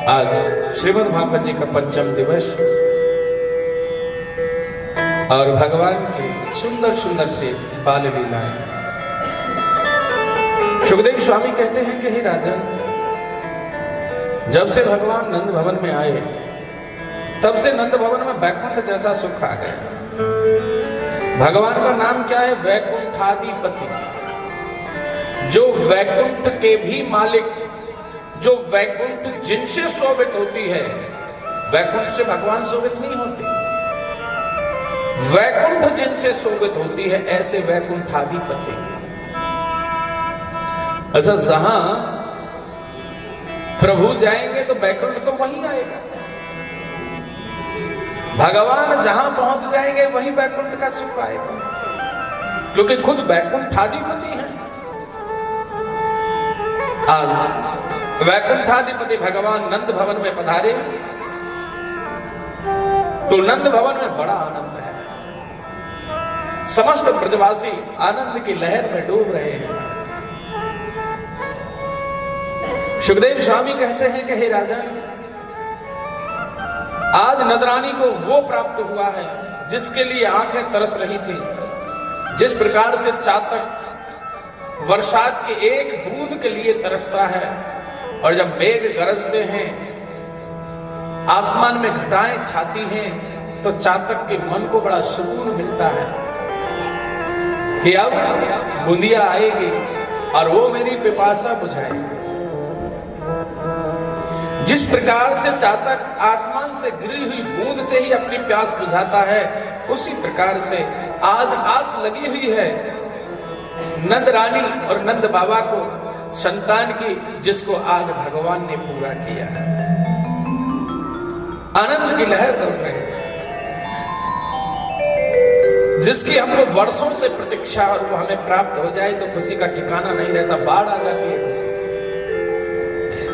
आज श्रीमद् भागवत जी का पंचम दिवस और भगवान की सुंदर सुंदर सी बाल लीलाएं। सुखदेव स्वामी कहते हैं कि हे राजन, जब से भगवान नंद भवन में आए तब से नंद भवन में वैकुंठ जैसा सुख आ गया। भगवान का नाम क्या है? वैकुंठाधिपति, जो वैकुंठ के भी मालिक, जो वैकुंठ जिनसे शोभित होती है। वैकुंठ से भगवान शोभित नहीं होते, वैकुंठ जिनसे शोभित होती है, ऐसे वैकुंठाधिपति। अच्छा, जहां प्रभु जाएंगे तो वैकुंठ तो वहीं आएगा। भगवान जहां पहुंच जाएंगे वहीं वैकुंठ का सुख आएगा, क्योंकि खुद वैकुंठाधिपति हैं। आज वैकुंठाधिपति भगवान नंद भवन में पधारे तो नंद भवन में बड़ा आनंद है। समस्त ब्रजवासी आनंद की लहर में डूब रहे हैं। सुखदेव स्वामी कहते हैं कि हे राजा, आज नंदरानी को वो प्राप्त हुआ है जिसके लिए आंखें तरस रही थी। जिस प्रकार से चातक वर्षात के एक बूंद के लिए तरसता है, और जब मेघ गरजते हैं, आसमान में घटाएं छाती हैं, तो चातक के मन को बड़ा सुकून मिलता है कि अब बूंदिया आएगी और वो मेरी पिपासा बुझाएगी। जिस प्रकार से चातक आसमान से गिरी हुई बूंद से ही अपनी प्यास बुझाता है, उसी प्रकार से आज आस लगी हुई है नंद रानी और नंद बाबा को संतान की, जिसको आज भगवान ने पूरा किया है। आनंद की लहर दौड़ रही है, जिसकी हमको वर्षों से प्रतीक्षा और वो हमें प्राप्त हो जाए तो खुशी का ठिकाना नहीं रहता, बाढ़ आ जाती है खुशी।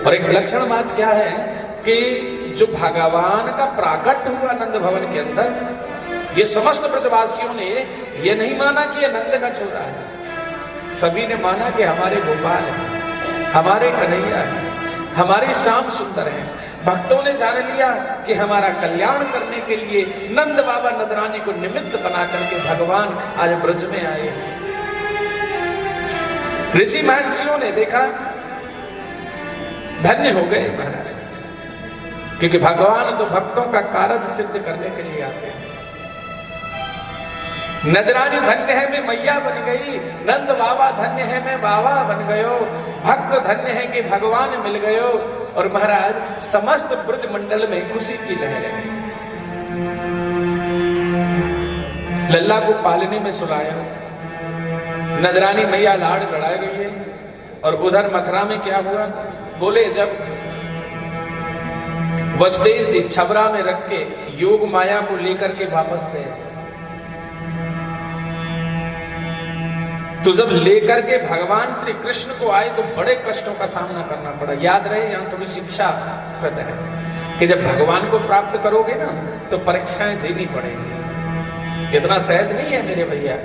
और एक विलक्षण बात क्या है कि जो भगवान का प्राकट हुआ नंद भवन के अंदर, ये समस्त ब्रजवासियों ने ये नहीं माना कि ये नंद का छोरा है। सभी ने माना कि हमारे गोपाल है, हमारे कन्हैया है, हमारी श्याम सुंदर है। भक्तों ने जान लिया कि हमारा कल्याण करने के लिए नंद बाबा नंदरानी को निमित्त बना करके भगवान आज ब्रज में आए हैं। ऋषि महर्षियों ने देखा, धन्य हो गए महाराज, क्योंकि भगवान तो भक्तों का कार्य सिद्ध करने के लिए आते हैं। नंदरानी धन्य है मैं मैया बन गई, नंद बाबा धन्य है मैं बाबा बन गयो, भक्त धन्य है कि भगवान मिल गयो। और महाराज समस्त ब्रज मंडल में खुशी की लहर है। लल्ला को पालने में सुलाया, नंदरानी मैया लाड़ लड़ाई गई है। और उधर मथुरा में क्या हुआ? बोले जब वसुदेव जी छबरा में रख के योग माया को लेकर के वापस गए, तो जब लेकर के भगवान श्री कृष्ण को आए तो बड़े कष्टों का सामना करना पड़ा। याद रहे, यहां थोड़ी शिक्षा है कि जब भगवान को प्राप्त करोगे ना तो परीक्षाएं देनी पड़ेगी। इतना सहज नहीं है मेरे भैया।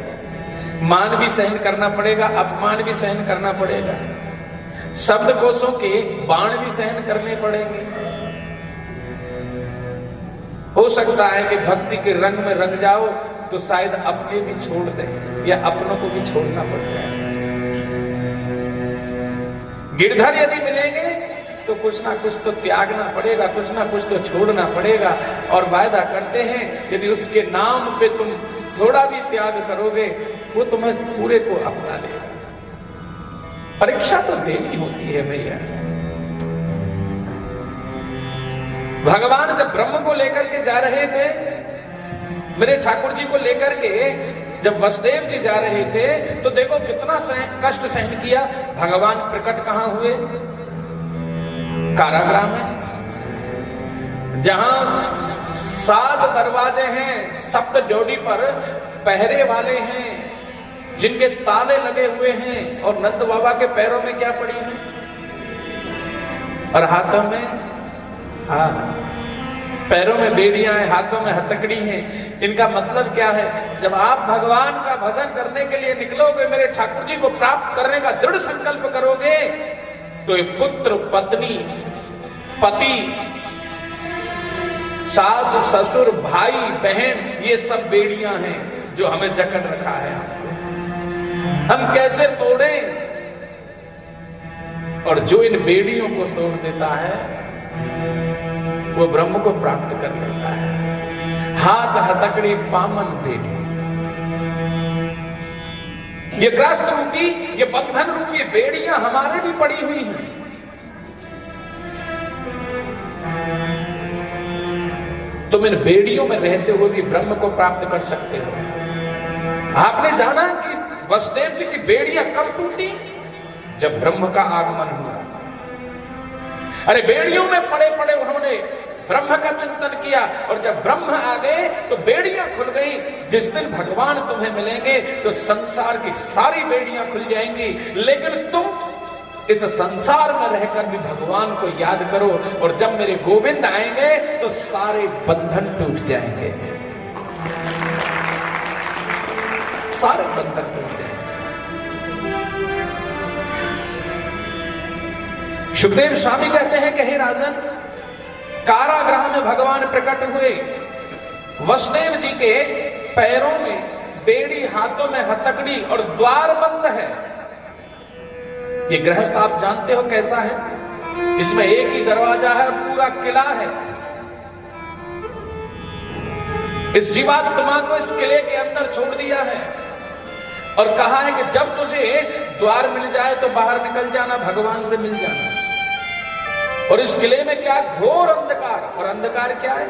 मान भी सहन करना पड़ेगा, अपमान भी सहन करना पड़ेगा, शब्द कोशों के बाण भी सहन करने पड़ेंगे। हो सकता है कि भक्ति के रंग में रंग जाओ तो शायद अपने भी छोड़ दें या अपनों को भी छोड़ना पड़ जाए। गिरधर यदि मिलेंगे तो कुछ ना कुछ तो त्यागना पड़ेगा, कुछ ना कुछ तो छोड़ना पड़ेगा। और वायदा करते हैं यदि उसके नाम पे तुम थोड़ा भी त्याग करोगे, वो तुम्हें पूरे को अपना लेगा। परीक्षा तो देनी होती है भैया। भगवान जब ब्रह्म को लेकर के जा रहे थे, मेरे ठाकुर जी को लेकर के जब वसुदेव जी जा रहे थे, तो देखो कितना कष्ट सहन किया। भगवान प्रकट कहां हुए? कारागृह में, जहां 7 दरवाजे हैं, 7 ड्योढ़ी पर पहरे वाले हैं, जिनके ताले लगे हुए हैं। और नंद बाबा के पैरों में क्या पड़ी है? और हाथों में, पैरों में बेड़ियां हैं, हाथों में हथकड़ी हैं। इनका मतलब क्या है? जब आप भगवान का भजन करने के लिए निकलोगे, मेरे ठाकुर जी को प्राप्त करने का दृढ़ संकल्प करोगे, तो ये पुत्र पत्नी पति, सास ससुर, भाई बहन, ये सब बेड़ियां हैं जो हमें जकड़ रखा है। हम कैसे तोड़ें? और जो इन बेड़ियों को तोड़ देता है वो ब्रह्म को प्राप्त कर लेता है। हाथ हथकड़ी पामन बेड़ी, ये ग्रस्त रूपी, ये बंधन रूपी बेड़ियां हमारे भी पड़ी हुई हैं। तुम इन बेड़ियों में रहते हुए भी ब्रह्म को प्राप्त कर सकते हो। आपने जाना कि वसुदेव जी की बेड़ियां कब टूटी? जब ब्रह्म का आगमन हुआ। अरे बेड़ियों में पड़े पड़े उन्होंने ब्रह्म का चिंतन किया, और जब ब्रह्म आ गए तो बेड़ियां खुल गई। जिस दिन भगवान तुम्हें मिलेंगे तो संसार की सारी बेड़ियां खुल जाएंगी, लेकिन तुम इस संसार में रहकर भी भगवान को याद करो, और जब मेरे गोविंद आएंगे तो सारे बंधन टूट जाएंगे, सारे बंधन टूट जाएंगे। सुखदेव स्वामी कहते हैं कि हे राजन, कारागृह में भगवान प्रकट हुए। वसुदेव जी के पैरों में बेड़ी, हाथों में हथकड़ी और द्वार बंद है। ये गृहस्थ आप जानते हो कैसा है? इसमें एक ही दरवाजा है, पूरा किला है। इस जीवात्मा को इस किले के अंदर छोड़ दिया है और कहा है कि जब तुझे द्वार मिल जाए तो बाहर निकल जाना, भगवान से मिल जाना। और इस किले में क्या? घोर अंधकार। और अंधकार क्या है?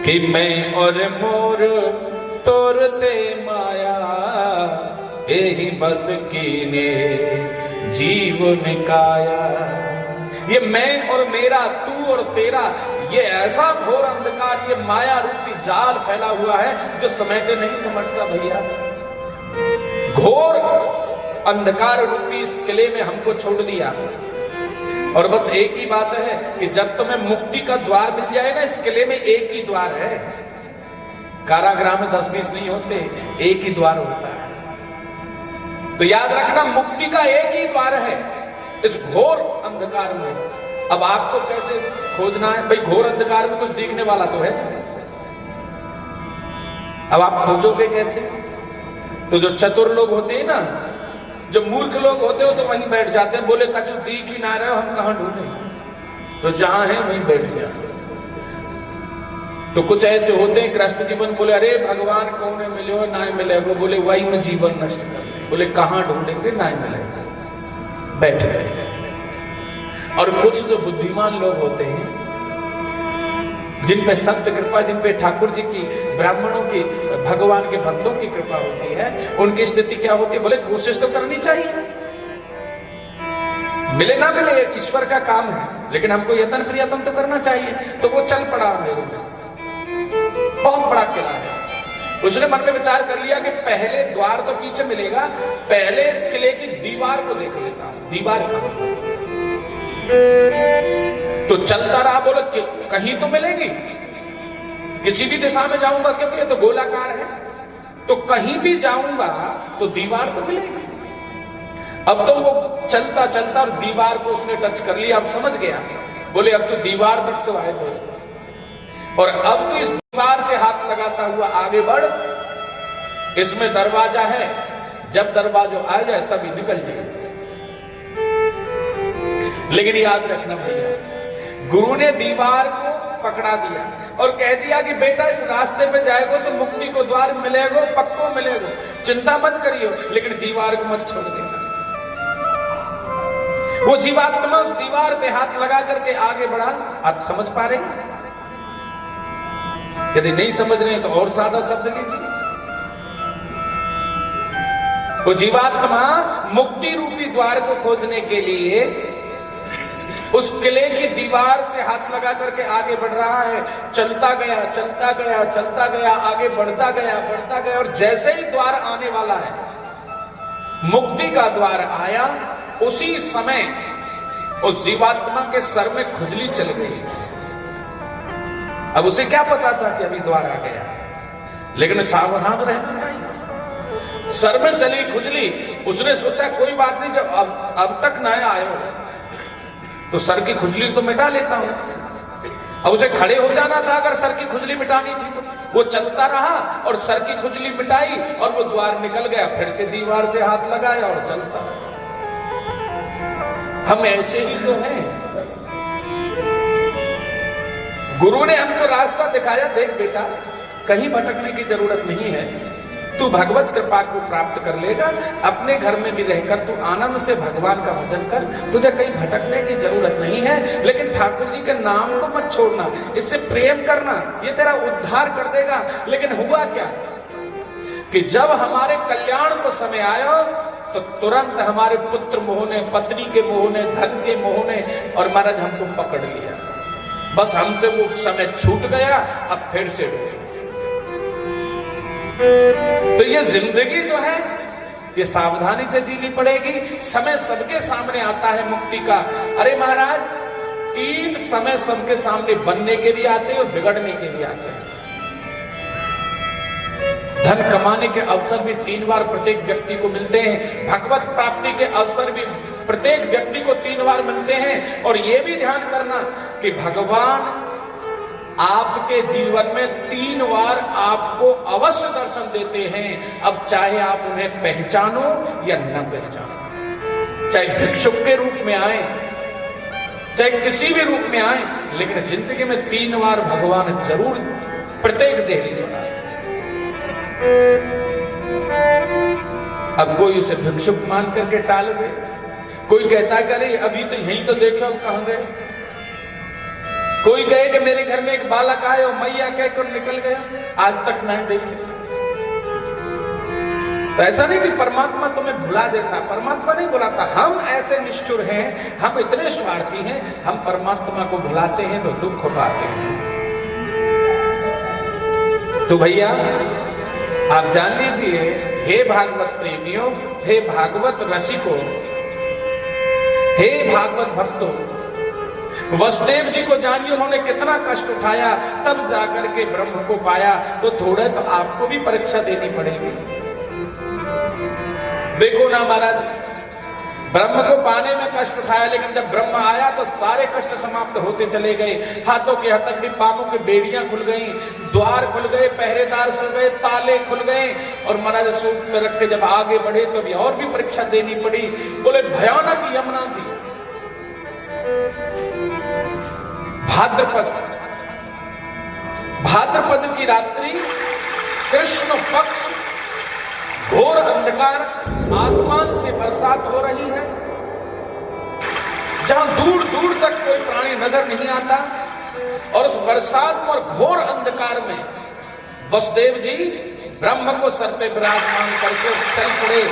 कि मैं और मोर तोरते माया, यही बस कीने जीवन काया। ये मैं और मेरा, तू और तेरा, ये ऐसा घोर अंधकार, ये माया रूपी जाल फैला हुआ है जो समेटे नहीं समझता भैया। घोर अंधकार रूपी इस किले में हमको छोड़ दिया, और बस एक ही बात है कि जब तुम्हें मुक्ति का द्वार मिल जाएगा, इस किले में एक ही द्वार है। कारागृह में 10-20 नहीं होते, एक ही द्वार होता है। तो याद रखना, मुक्ति का एक ही द्वार है इस घोर अंधकार में। अब आपको कैसे खोजना है भाई? घोर अंधकार में कुछ दिखने वाला तो है, अब आप खोजोगे कैसे? तो जो चतुर लोग होते हैं ना, जो मूर्ख लोग होते हो, तो वहीं बैठ जाते हैं, बोले कछु दिख ही ना रहे हो, हम कहां ढूंढे? तो जहां है वहीं बैठ गया। तो कुछ ऐसे होते हैं गृहस्थ जीवन, बोले अरे भगवान कौन मिले हो, ना मिलेगा, बोले वही में जीवन नष्ट कर ले, बोले कहां ढूंढेंगे, ना मिलेगा, बैठ गए। और कुछ जो बुद्धिमान लोग होते हैं, जिन पे संत कृपा, जिन पे ठाकुर जी की, ब्राह्मणों की, भगवान के भक्तों की कृपा होती है, उनकी स्थिति क्या होती है? बोले कोशिश तो करनी चाहिए, मिले ना मिले ईश्वर का काम है, लेकिन हमको यतन प्रयत्न तो करना चाहिए। तो वो चल पड़ा, बहुत बड़ा किला है। उसने मन में विचार कर लिया कि पहले द्वार तो पीछे मिलेगा, पहले इस किले की दीवार को देख लेता हूं, दीवार का। तो चलता रहा, बोला कि कहीं तो मिलेगी, किसी भी दिशा में जाऊंगा, क्योंकि ये तो गोलाकार है, तो कहीं भी जाऊंगा तो दीवार तो मिलेगी। अब तो वो चलता चलता और दीवार को उसने टच कर लिया। अब समझ गया, बोले अब तो दीवार तक तो आए हो, और अब तो इस दीवार से हाथ लगाता हुआ आगे बढ़, इसमें दरवाजा है, जब दरवाजा आ जाए तभी निकल जाए। लेकिन याद रखना भैया, गुरु ने दीवार को पकड़ा दिया और कह दिया कि बेटा इस रास्ते पे जाएगो तो मुक्ति को द्वार मिलेगो, पक्को मिलेगो, चिंता मत करियो, लेकिन दीवार को मत छोड़ देना। वो जीवात्मा उस दीवार पे हाथ लगा करके आगे बढ़ा। आप समझ पा रहे हैं? यदि नहीं समझ रहे हैं तो और सादा शब्द लीजिए। वो जीवात्मा मुक्ति रूपी द्वार को खोजने के लिए उस किले की दीवार से हाथ लगा करके आगे बढ़ रहा है। चलता गया, चलता गया, चलता गया, आगे बढ़ता गया, बढ़ता गया, और जैसे ही द्वार आने वाला है, मुक्ति का द्वार आया, उसी समय उस जीवात्मा के सर में खुजली चल गई। अब उसे क्या पता था कि अभी द्वार आ गया, लेकिन सावधान रहना चाहिए। सर में चली खुजली, उसने सोचा कोई बात नहीं, जब अब तक नया आए हो तो सर की खुजली तो मिटा लेता हूं। अब उसे खड़े हो जाना था अगर सर की खुजली मिटानी थी तो। वो चलता रहा और सर की खुजली मिटाई और वो द्वार निकल गया, फिर से दीवार से हाथ लगाया और चलता। हम ऐसे ही तो हैं। गुरु ने हमको रास्ता दिखाया, देख बेटा कहीं भटकने की जरूरत नहीं है, तू भगवत कृपा को प्राप्त कर लेगा। अपने घर में भी रहकर तू आनंद से भगवान का भजन कर, तुझे कहीं भटकने की जरूरत नहीं है। लेकिन ठाकुर जी के नाम को मत छोड़ना, इससे प्रेम करना, ये तेरा उद्धार कर देगा। लेकिन हुआ क्या कि जब हमारे कल्याण को समय आया तो तुरंत हमारे पुत्र मोह ने, पत्नी के मोह ने, धन के मोह ने और महाराज हमको पकड़ लिया। बस हमसे वो समय छूट गया, अब फिर से। तो ये जिंदगी जो है ये सावधानी से जीनी पड़ेगी। समय सबके सामने आता है मुक्ति का। अरे महाराज 3 समय सबके सामने, बनने के लिए आते हैं और बिगड़ने के लिए आते हैं। धन कमाने के अवसर भी 3 बार प्रत्येक व्यक्ति को मिलते हैं। भगवत प्राप्ति के अवसर भी प्रत्येक व्यक्ति को 3 बार मिलते हैं। और यह भी ध्यान करना कि भगवान आपके जीवन में 3 बार आपको अवश्य दर्शन देते हैं। अब चाहे आप उन्हें पहचानो या न पहचानो, चाहे भिक्षुक के रूप में आए, चाहे किसी भी रूप में आए, लेकिन जिंदगी में 3 बार भगवान जरूर प्रत्येक देह पर आए। अब कोई उसे भिक्षुक मान करके टाल गए, कोई कहता है कि अरे अभी तो यहीं तो देखो अब कहां गए, कोई कहे कि मेरे घर में एक बालक आए और मैया कहकर निकल गया, आज तक नहीं देखे। तो ऐसा नहीं कि परमात्मा तुम्हें भुला देता, परमात्मा नहीं भुलाता। हम ऐसे निष्ठुर हैं, हम इतने स्वार्थी हैं, हम परमात्मा को भुलाते हैं तो दुख पाते हैं। तो भैया आप जान लीजिए, हे भागवत प्रेमियों, हे भागवत रसिकों, हे भागवत भक्तों, वसुदेव जी को जानिए उन्होंने कितना कष्ट उठाया, तब जाकर के ब्रह्म को पाया। तो थोड़ा तो आपको भी परीक्षा देनी पड़ेगी। देखो ना महाराज, ब्रह्म को पाने में कष्ट उठाया, लेकिन जब ब्रह्म आया तो सारे कष्ट समाप्त होते चले गए। हाथों के हथकड़ी, पांवों की बेड़ियां खुल गई, द्वार खुल गए, पहरेदार सो गए, ताले खुल गए। और महाराज सूप में रख के जब आगे बढ़े तो अभी और भी परीक्षा देनी पड़ी। बोले भयानक यमुना जी, भाद्रपद की रात्रि, कृष्ण पक्ष, घोर अंधकार, आसमान से बरसात हो रही है, जहां दूर दूर तक कोई प्राणी नजर नहीं आता। और उस बरसात और घोर अंधकार में वसुदेव जी ब्रह्म को सर पे विराजमान करके चल पड़े।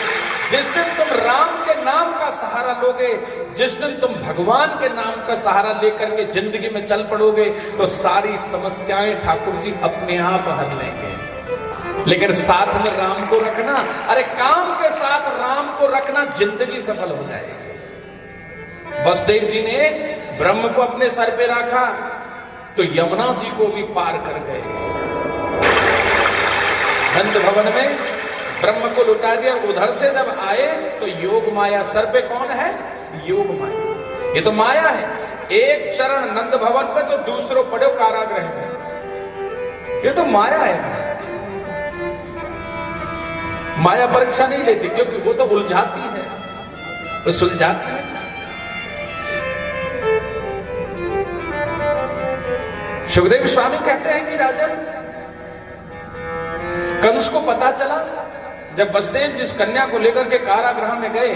जिस दिन तुम राम के नाम का सहारा लोगे, जिस दिन तुम भगवान के नाम का सहारा लेकर के जिंदगी में चल पड़ोगे, तो सारी समस्याएं ठाकुर जी अपने आप हल लेंगे। लेकिन साथ में राम को रखना, अरे काम के साथ राम को रखना, जिंदगी सफल हो जाएगी। वसुदेव जी ने ब्रह्म को अपने सर पे रखा तो यमुना जी को भी पार कर गए। नंद भवन में ब्रह्म को लुटा दिया। उधर से जब आए तो योग माया, सर पे कौन है? योग माया। ये तो माया है। एक चरण नंद भवन पे तो दूसरों पड़े कारागृह में। ये तो माया है। माया परीक्षा नहीं लेती, क्योंकि वो तो उलझाती है, वो सुलझाती है। सुखदेव स्वामी कहते हैं कि राजन, कंस को पता चला जब वसुदेव जिस कन्या को लेकर के कारागृह में गए,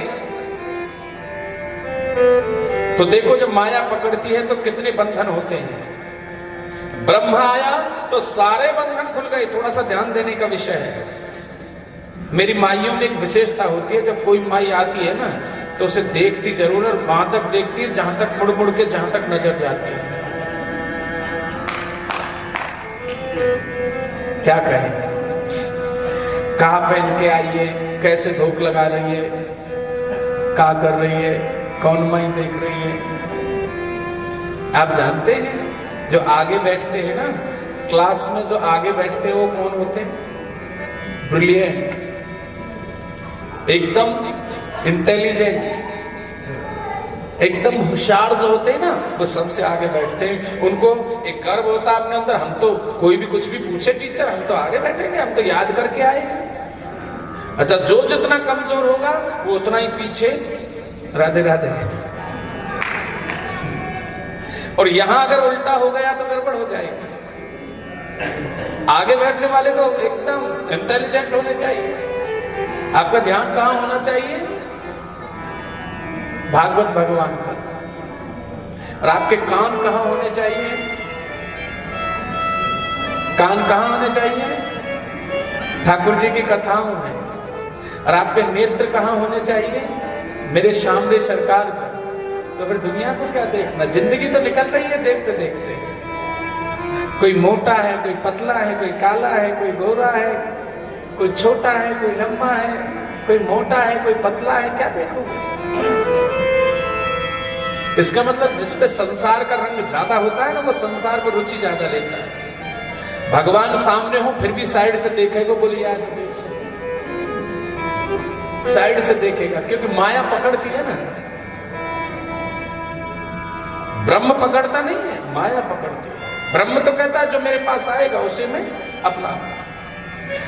तो देखो जब माया पकड़ती है तो कितने बंधन होते हैं। ब्रह्म आया तो सारे बंधन खुल गए। थोड़ा सा ध्यान देने का विषय है। मेरी माइयों में एक विशेषता होती है, जब कोई माई आती है ना तो उसे देखती जरूर और वहां तक देखती है जहां तक मुड़ मुड़ के जहां तक नजर जाती है। क्या कहें, कहाँ पहन के आई है, कैसे धोख लगा रही है, क्या कर रही है, कौन माई देख रही है। आप जानते हैं जो आगे बैठते हैं ना क्लास में, जो आगे बैठते हैं वो कौन होते हैं? ब्रिलियंट, एकदम इंटेलिजेंट। एकदम होशियार जो होते हैं ना, वो सबसे आगे बैठते हैं। उनको एक गर्व होता है अपने अंदर, हम तो कोई भी कुछ भी पूछे टीचर, हम तो आगे बैठेंगे, हम तो याद करके आएंगे। अच्छा, जो जितना कमजोर होगा वो उतना ही पीछे। राधे राधे। और यहां अगर उल्टा हो गया तो गड़बड़ हो जाएगी। आगे बैठने वाले तो एकदम इंटेलिजेंट होने चाहिए। आपका ध्यान कहां होना चाहिए? भागवत भगवान पर। और आपके कान कहां होने चाहिए? कान कहां होने चाहिए? ठाकुर जी की कथाओं में। और आपके नेत्र कहां होने चाहिए? मेरे सामने सरकार पर। तो फिर दुनिया को क्या देखना? जिंदगी तो निकल रही है देखते देखते। कोई मोटा है, कोई पतला है, कोई काला है, कोई गोरा है, कोई छोटा है, कोई लंबा है, कोई मोटा है, कोई पतला है, क्या देखोगे? इसका मतलब जिस पे संसार का रंग ज्यादा होता है ना, वो संसार को रुचि ज्यादा लेता है। भगवान सामने हो फिर भी साइड से देखेगा, बोली यार साइड से देखेगा, क्योंकि माया पकड़ती है ना। ब्रह्म पकड़ता नहीं है, माया पकड़ती है। ब्रह्म तो कहता है जो मेरे पास आएगा उसे मैं अपना,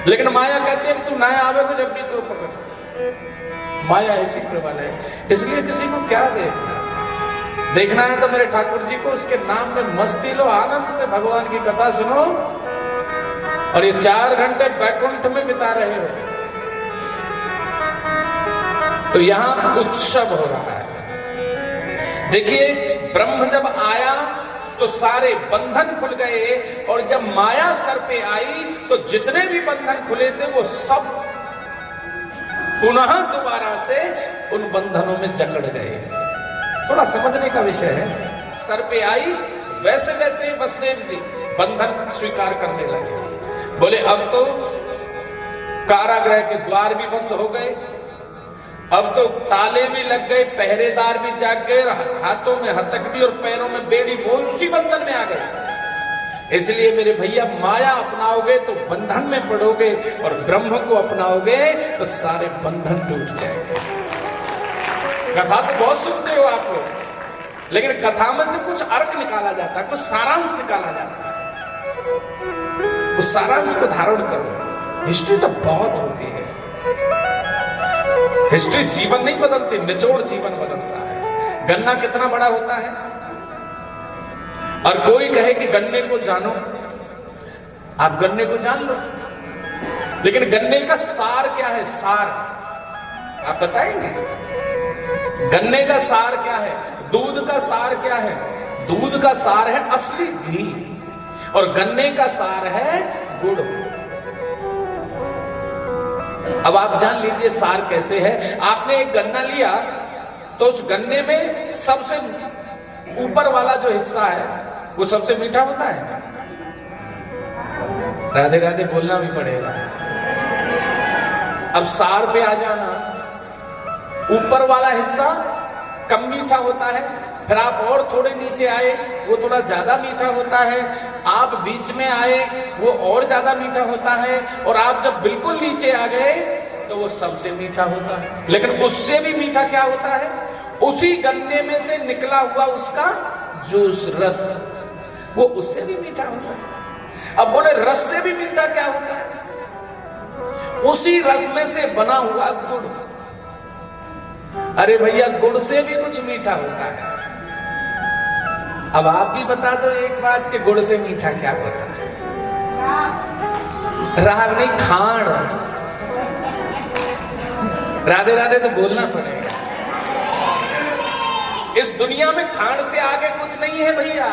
लेकिन माया कहती है तू ना आवे को जब भी तो पकड़। माया ऐसी प्रबल है। इसलिए किसी को क्या देखना है तो मेरे ठाकुर जी को उसके नाम में मस्ती लो, आनंद से भगवान की कथा सुनो, और ये 4 घंटे बैकुंठ में बिता रहे हो। तो यहां उत्सव हो रहा है। देखिए, ब्रह्म जब आया तो सारे बंधन खुल गए, और जब माया सर पे आई तो जितने भी बंधन खुले थे वो सब पुनः दोबारा से उन बंधनों में जकड़ गए। थोड़ा समझने का विषय है। सर पे आई वैसे वैसे वसुदेव जी बंधन स्वीकार करने लगे। बोले अब तो कारागृह के द्वार भी बंद हो गए, अब तो ताले भी लग गए, पहरेदार भी जाग गए, हाथों में हथकड़ी और पैरों में बेड़ी, वो उसी बंधन में आ गए। इसलिए मेरे भैया, माया अपनाओगे तो बंधन में पड़ोगे, और ब्रह्म को अपनाओगे तो सारे बंधन टूट जाएंगे। कथा तो बहुत सुनते हो आप लोग, लेकिन कथा में से कुछ अर्थ निकाला जाता है, कुछ सारांश निकाला जाता है। उस सारांश को धारण करो। हिस्ट्री तो बहुत होती है। हिस्ट्री जीवन नहीं बदलती, निचोड़ जीवन बदलता है। गन्ना कितना बड़ा होता है, और कोई कहे कि गन्ने को जानो, आप गन्ने को जान लो, लेकिन गन्ने का सार क्या है? सार आप बताएंगे? गन्ने का सार क्या है? दूध का सार क्या है? दूध का सार है असली घी, और गन्ने का सार है गुड़। अब आप जान लीजिए सार कैसे है। आपने एक गन्ना लिया तो उस गन्ने में सबसे ऊपर वाला जो हिस्सा है वो सबसे मीठा होता है। राधे राधे बोलना भी पड़ेगा। अब सार पे आ जाना, ऊपर वाला हिस्सा कम मीठा होता है, फिर आप और थोड़े नीचे आए वो थोड़ा ज्यादा मीठा होता है, आप बीच में आए वो और ज्यादा मीठा होता है, और आप जब बिल्कुल नीचे आ गए तो वो सबसे मीठा होता है। लेकिन उससे भी मीठा क्या होता है? उसी गन्ने में से निकला हुआ उसका जूस, रस, वो उससे भी मीठा होता है। अब बोले रस से भी मीठा क्या होता है? उसी रस में से बना हुआ गुड़। अरे भैया, गुड़ से भी कुछ मीठा होता है। अब आप भी बता दो एक बात कि गुड़ से मीठा क्या होता है? राग नहीं, खांड। राधे राधे तो बोलना पड़ेगा। इस दुनिया में खांड से आगे कुछ नहीं है भैया।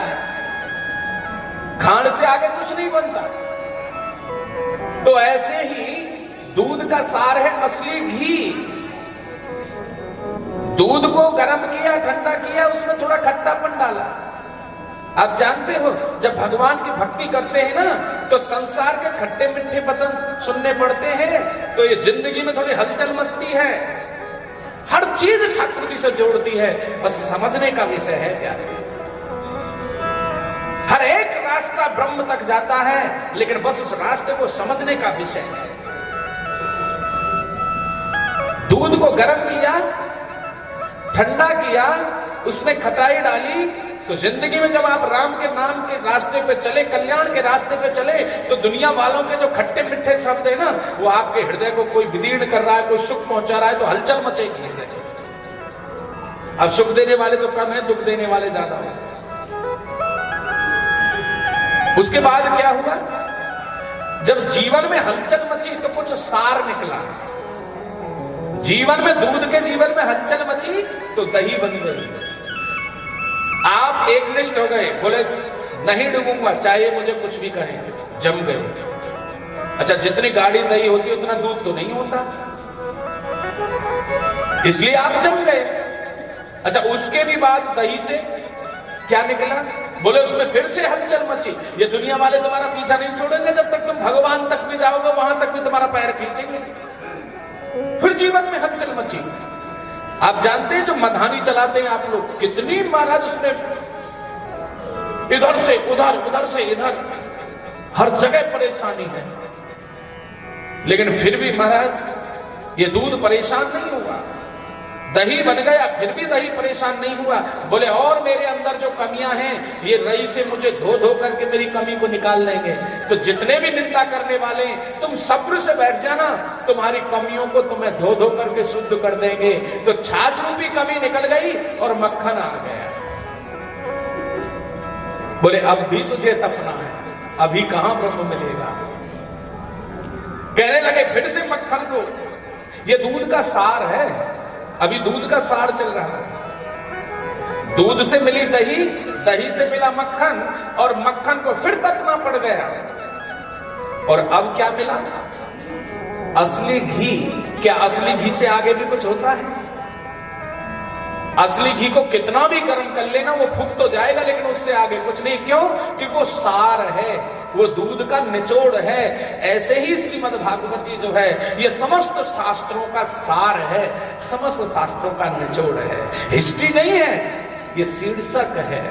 खांड से आगे कुछ नहीं बनता। तो ऐसे ही दूध का सार है असली घी। दूध को गर्म किया, ठंडा किया, उसमें थोड़ा खट्टापन डाला। आप जानते हो जब भगवान की भक्ति करते हैं ना तो संसार के खट्टे मीठे वचन सुनने पड़ते हैं, तो ये जिंदगी में थोड़ी हलचल मचती है। हर चीज ठाकुर जी से जोड़ती है, बस समझने का विषय है क्या। हर एक रास्ता ब्रह्म तक जाता है, लेकिन बस उस रास्ते को समझने का विषय है। दूध को गर्म किया, ठंडा किया, उसमें खटाई डाली। तो जिंदगी में जब आप राम के नाम के रास्ते पे चले, कल्याण के रास्ते पे चले, तो दुनिया वालों के जो खट्टे मिठ्ठे शब्द है ना, वो आपके हृदय को कोई विदीर्ण कर रहा है, कोई सुख पहुंचा रहा है, तो हलचल मचेगी हृदय। अब सुख देने वाले तो कम है, दुख देने वाले ज्यादा है। उसके बाद क्या हुआ, जब जीवन में हलचल मची तो कुछ सार निकला। जीवन में दूध के जीवन में हलचल मची तो दही बन गई। आप एकनिष्ठ हो गए, बोले नहीं डूबूंगा चाहे मुझे कुछ भी करें, जम गए। अच्छा, जितनी गाढ़ी दही होती है उतना दूध तो नहीं होता, इसलिए आप जम गए। अच्छा, उसके भी बाद दही से क्या निकला, बोले उसमें फिर से हलचल मची। ये दुनिया वाले तुम्हारा पीछा नहीं छोड़ेंगे, जब तक तुम भगवान तक भी जाओगे वहां तक भी तुम्हारा पैर खींचेंगे। फिर जीवन में हलचल मची। आप जानते हैं जो मधानी चलाते हैं आप लोग, कितनी महाराज उसने इधर से उधर, उधर से इधर, हर जगह परेशानी है। लेकिन फिर भी महाराज ये दूध परेशान नहीं हुआ, दही बन गया, फिर भी दही परेशान नहीं हुआ। बोले और मेरे अंदर जो कमियां हैं, ये रई से मुझे धो धो करके मेरी कमी को निकाल देंगे। तो जितने भी निंदा करने वाले, तुम सब्र से बैठ जाना, तुम्हारी कमियों को तुम्हें धो धो करके शुद्ध कर देंगे। तो छाछ रूपी कमी निकल गई और मक्खन आ गया। बोले अब भी तुझे तपना है, अभी कहां ब्रह्म मिलेगा। कहने लगे फिर से मक्खन को, ये दूध का सार है, अभी दूध का सार चल रहा है। दूध से मिली दही, दही से मिला मक्खन, और मक्खन को फिर तपना पड़ गया। और अब क्या मिला, असली घी। क्या असली घी से आगे भी कुछ होता है? असली घी को कितना भी गर्म कर लेना वो फूक तो जाएगा, लेकिन उससे आगे कुछ नहीं। क्यों? कि वो सार है, वो दूध का निचोड़ है। ऐसे ही श्रीमद् भागवत जी जो है, ये समस्त शास्त्रों का सार है, समस्त शास्त्रों का निचोड़ है। हिस्ट्री नहीं है, ये शीर्षक है।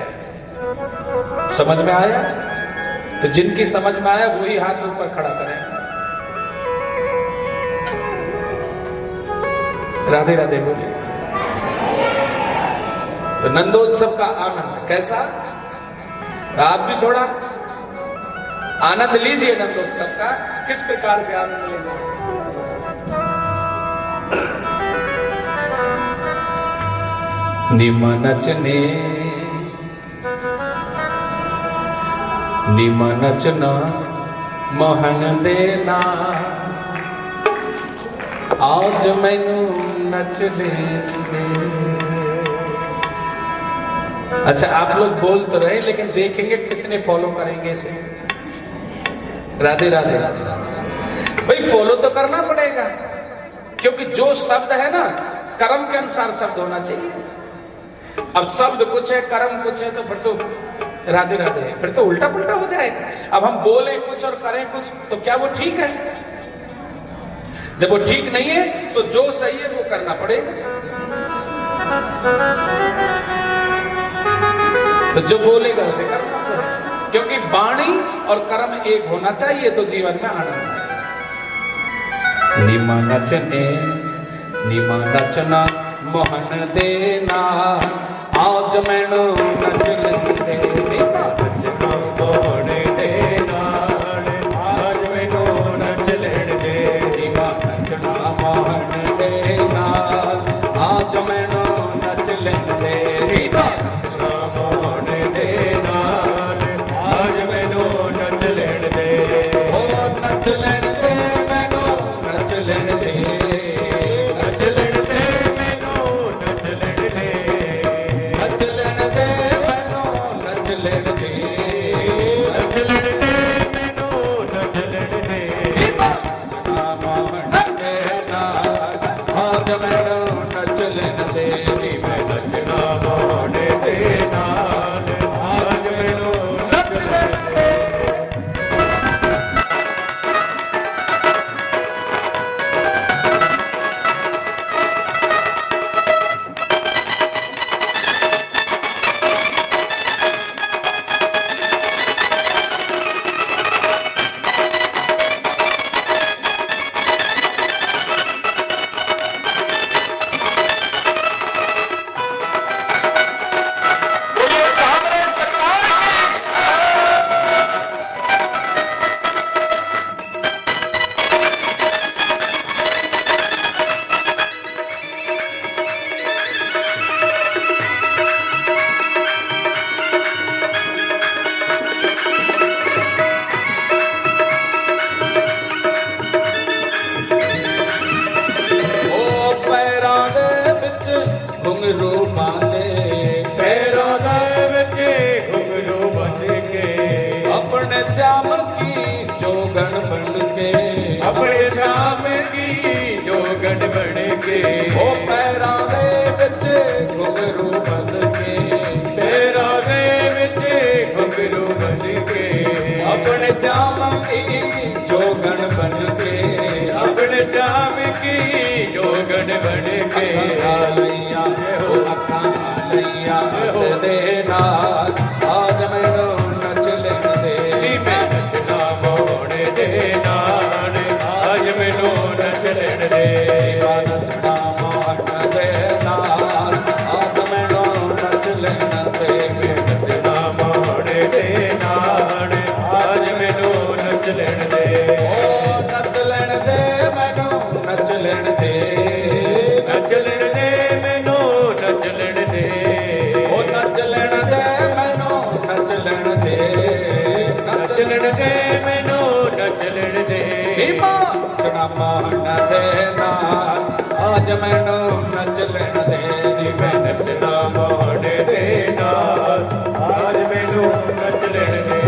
समझ में आया? तो जिनकी समझ में आया वही हाथ ऊपर खड़ा करें। राधे राधे बोलिए। तो नंदोत्सव का आनंद कैसा? आप भी थोड़ा आनंद लीजिए नंदोत्सव का। किस प्रकार से आनंद लेना? निमा नचने, निमा नचना मोहन देना, आज मैनू नच लेंगे। अच्छा, आप लोग बोल तो रहे, लेकिन देखेंगे कितने फॉलो करेंगे इसे। राधे राधे। भाई फॉलो तो करना पड़ेगा, क्योंकि जो शब्द है ना, कर्म के अनुसार शब्द होना चाहिए। अब शब्द कुछ है, कर्म कुछ है, तो फिर तो राधे राधे, फिर तो उल्टा पुल्टा हो जाएगा। अब हम बोले कुछ और करें कुछ, तो क्या वो ठीक है? जब वो ठीक नहीं है तो जो सही है वो करना पड़ेगा। तो जो बोलेगा उसे करना पड़ेगा, क्योंकि वाणी और कर्म एक होना चाहिए, तो जीवन में आनंद। निमा नचने, निमा नचना मोहन देना, आज मैनू नच लेंगे। निमा नचना मोहन देना, आज मैनू नच लेंगे। निमा नचना मोहन देना, आज मैनू नच लेंगे। निमा नचना मोहन देना, आज मैनू नच लेंगे। ओ नच लेंगे, मैनू नच लेंगे। नच लेंगे, मैनू नच लेंगे। नच लेंगे, मैनू ओ पैरां दे विच घुंघरू बन के, पैरां दे विच घुंघरू बन के, अपने श्याम की जोगन बन के, अपने श्याम की जोगन बन के, लैया हो अखां लैया हस दे नाल, आज मैनू नच लेण दे, मैं नचना मोड़ दे नाल, आज मैनू नच लेण दे, नचना मोड़ दे नाल, आज मैनू नच लेण दे, मैं नचना मोड़ दे नाल, आज मैनू नच लेण दे, ओ नच लेण दे मैनू नच लेण दे, नच लेण दे मैनू नच लेण दे, ओ नच लेण दे मैनू नच लेण दे, नच लेण दे मैनू नच लेण दे, नीमा नचना मोड़ दे नाल, आज मैनू नच लेण दे, जी मैं नचना मोड़ दे नाल, आज मैनू नच लेण दे।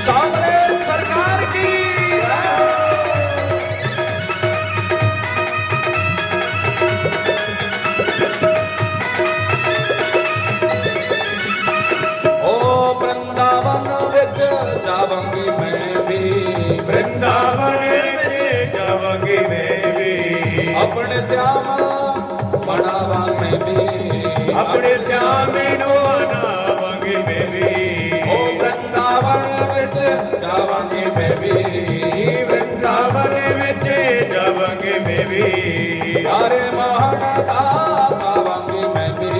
सामने सरकार की ओ वृंदावन विच जावांगी मैं भी, वृंदावन विच जावांगी मैं भी, अपने श्याम बनावा मैं भी, अपने श्याम नू बनावांगी मैं भी, ओ वृंदावन विच जावांगी मैं भी, वृंदावन विच जावांगी मैं भी, प्यारे मोहन दा पावांगी मैं भी,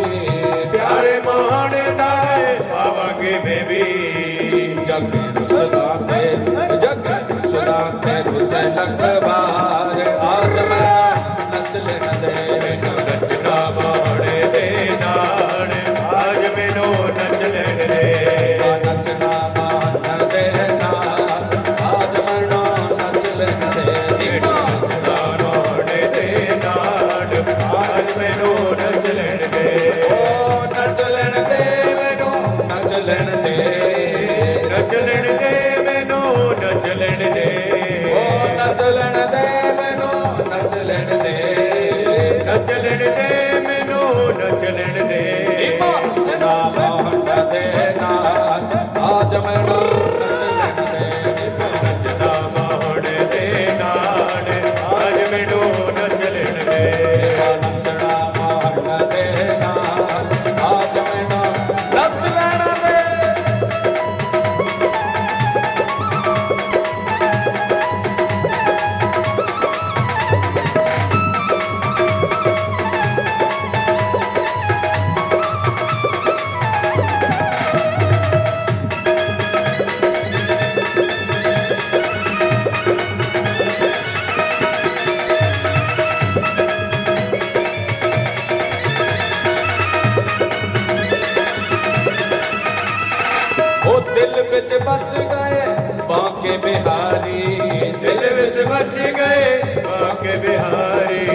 प्यारे मोहन दा पावांगी मैं भी, जग रुसदा ते रुसे लखवार, आज मैं नच लेण दे, मैनू नचना मोड़ दे नाल, आज मैनू नच लेण दे, नचना मान दे नाल, आज मैनू नच लेण दे, नचना मोड़ दे नाल, आज मैनू नच लेण दे, ओ नच लेण दे मैनू नच लेण दे, नच लेण दे मैनू नच लेण दे, ओ नच लेण दे मैनू नच लेण दे, नच लेण दे मैनू नच लेण दे, नचना मान दे नाल, आज मैनू नच लेण दे, नचना मोड़ दे नाल, आज मैनू नच लेण दे, नचना मान दे नाल, आज मैनू नच लेण दे। ओ दिल विच बस गए बांके बिहारी, दिल विच बस गए बांके बिहारी,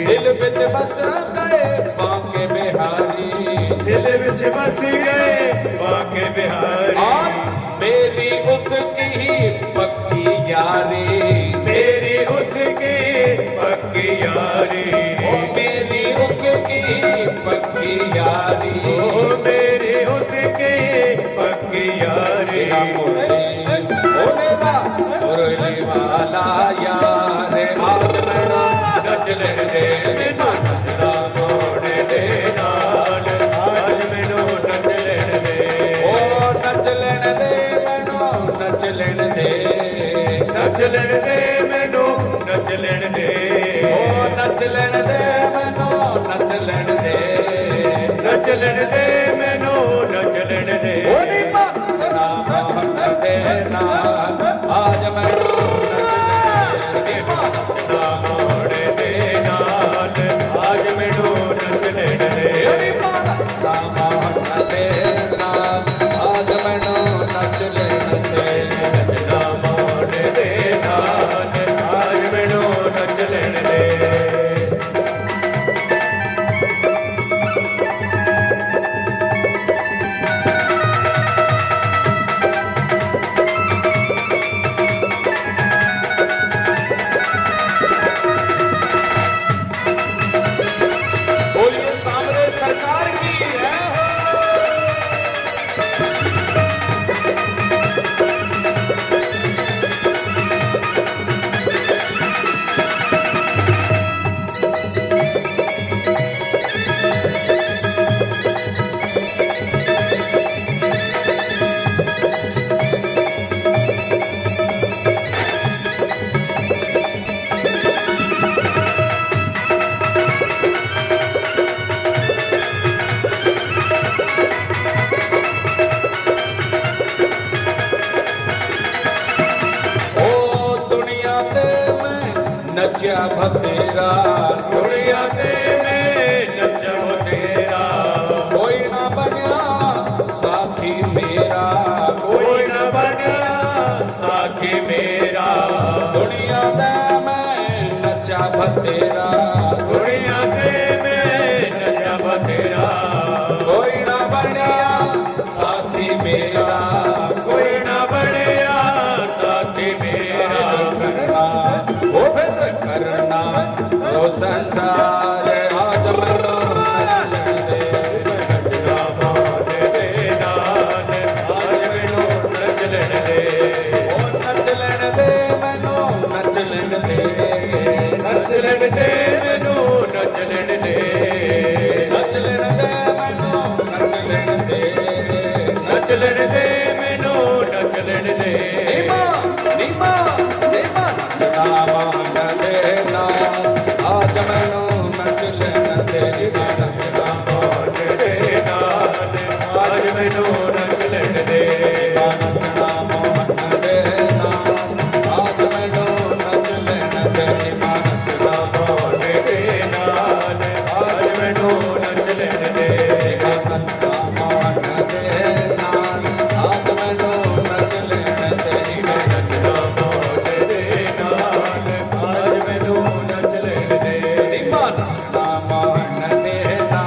दिल विच बस गए बांके बिहारी, दिल विच बस गए बांके बिहारी, आज मेरी उसकी ही पक्की यारी, मेरी उसकी पक्की यारी, ओ मेरी उसकी ही पक्की यारी, ओ मेरी उसकी पक्की यारी, मुरली वाला यार, आज मैनू नच लेण दे, नचना मोड़ दे नाल, आज मैनू नच लेण दे, ओ नच लेण दे मैनू नच लेण दे, नच लेण दे मैनू नच लेण दे, ओ नच लेण दे मैनू नच लेण दे, नच लेण दे मैनू नच लेण दे, ओ नी नचना मोहन दे नाल, आज मैनू नच लेण दे, नचना मोहन देना आज मैनू नच लेन दे नचना मोहन दे नाल आज मैनू नच लेन दे बोलिए सामने सरकार की है। नचा बतेरा दुनिया ते में नचा तेरा कोई ना बना साथी मेरा कोई न बना साथी मेरा दुनिया दे मैं नचा बतेरा दुनिया ते में नचा तेरा कोई ना बना साथी मेरा कोई न बढ़िया साथी मेरा करना वो फिर करना वो संसार आज मनो नच दे नचना मोहन दे नाल आज मैनू नच लेन दे ओ नच लेन दे मैनू नच लेन दे नच लेन दे मैनू नच लेन दे नच लेन दे मैनू नच लेन दे नच लेन दे मैनू नच लेन दे नीमा नीमा नीमा नचना मोहन देना आज मैनू नच लेन दे नीमा नचना मोहन दे नाल आज मैनू नच लेन दे नीमा नचना मोहन देना आज मैनू नच लेन दे नीमा नचना मोहन दे नाल आज मैनू नच लेन दे नीमा नचना मोहन देना आज मैनू नच लेन दे नीमा नचना मोहन दे नाल आज मैनू नच लेन दे नीमा नचना मोहन देना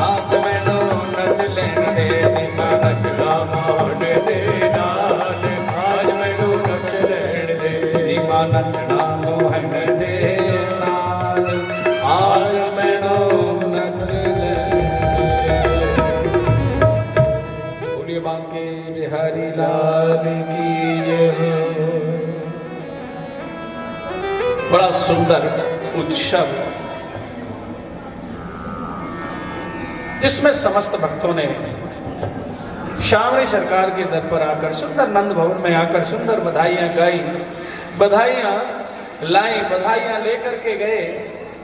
आज मैनू नच लेन दे नीमा नचना मोहन दे नाल आज मैनू नच लेन दे नीमा नचना मोहन देना आज मैनू नच लेन दे। बोलिए बांके बिहारी लाल की जय हो। बड़ा सुंदर उत्सव जिसमें समस्त भक्तों ने श्यामली सरकार के दर पर आकर सुंदर नंद भवन में आकर सुंदर बधाइयां गाई, बधाइयां लाई, बधाइयां लेकर के गए।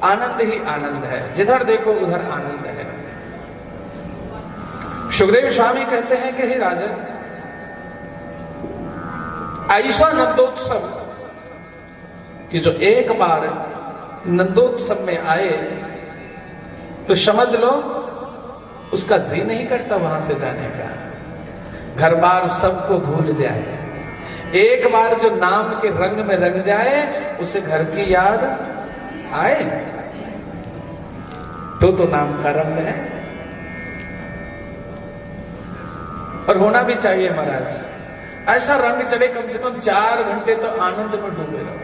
आनंद ही आनंद है, जिधर देखो उधर आनंद है। सुखदेव स्वामी कहते हैं कि हे राजन, ऐसा नंदोत्सव कि जो एक बार नंदोत्सव में आए तो समझ लो उसका जी नहीं करता वहां से जाने का, घर बार सबको भूल जाए। एक बार जो नाम के रंग में रंग जाए उसे घर की याद आए तो नाम का रंग है। और होना भी चाहिए महाराज, ऐसा रंग चढ़े कम से कम 4 घंटे तो आनंद में डूबे रहो।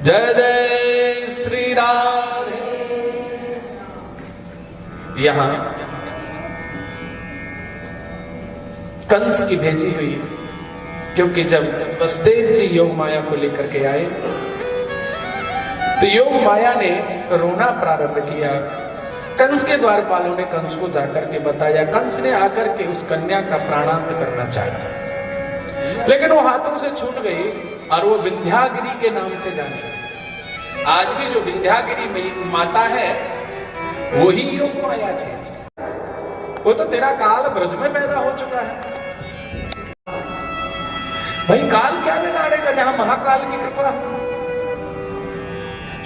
जय जय श्री राधे। यहां कंस की भेजी हुई, क्योंकि जब वसुदेव जी योग माया को लेकर के आए तो योग माया ने रोना प्रारंभ किया। कंस के द्वारपालों ने कंस को जाकर के बताया, कंस ने आकर के उस कन्या का प्राणांत करना चाहा, लेकिन वो हाथों से छूट गई और वो विंध्यागिरी के नाम से जानी। आज भी जो विंध्यागिरी माता है वही योग माया थी। वो तो तेरा काल ब्रज में पैदा हो चुका है भाई, काल क्या बिगाड़ेगा जहां महाकाल की कृपा।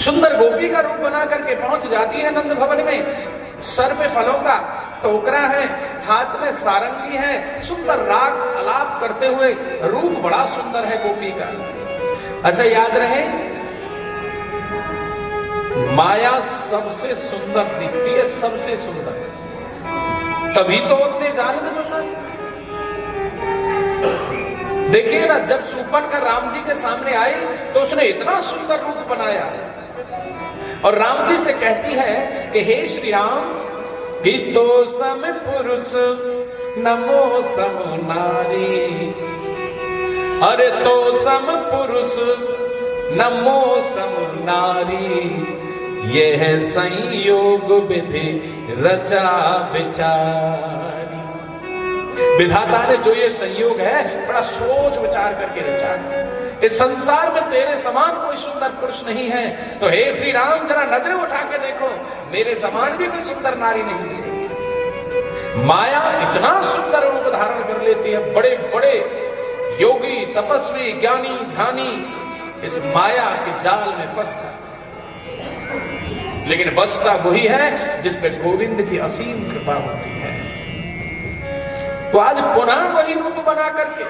सुंदर गोपी का रूप बना करके पहुंच जाती है नंद भवन में। सर पे फलों का टोकरा है, हाथ में सारंगी है, सुंदर राग आलाप करते हुए रूप बड़ा सुंदर है गोपी का। अच्छा याद रहे, माया सबसे सुंदर दिखती है, सबसे सुंदर, तभी तो अपने जाल में फंसा। देखिए ना, जब सुपन का राम जी के सामने आई तो उसने इतना सुंदर रूप बनाया और राम जी से कहती है कि हे श्री राम, कि तो सम पुरुष नमो सम नारी, अरे तो सम पुरुष नमो सम नारी, ये है संयोग विधि रचा विचारी। विधाता ने जो ये संयोग है बड़ा सोच विचार करके रचा है। इस संसार में तेरे समान कोई सुंदर पुरुष नहीं है, तो हे श्री राम जरा नजरें उठा के देखो, मेरे समान भी कोई सुंदर नारी नहीं है। माया इतना सुंदर रूप धारण कर लेती है, बड़े बड़े योगी तपस्वी ज्ञानी ध्यानी इस माया के जाल में फंस जाते, लेकिन बचता वही है जिस पे गोविंद की असीम कृपा होती है। तो आज पुनः वही रूप बना करके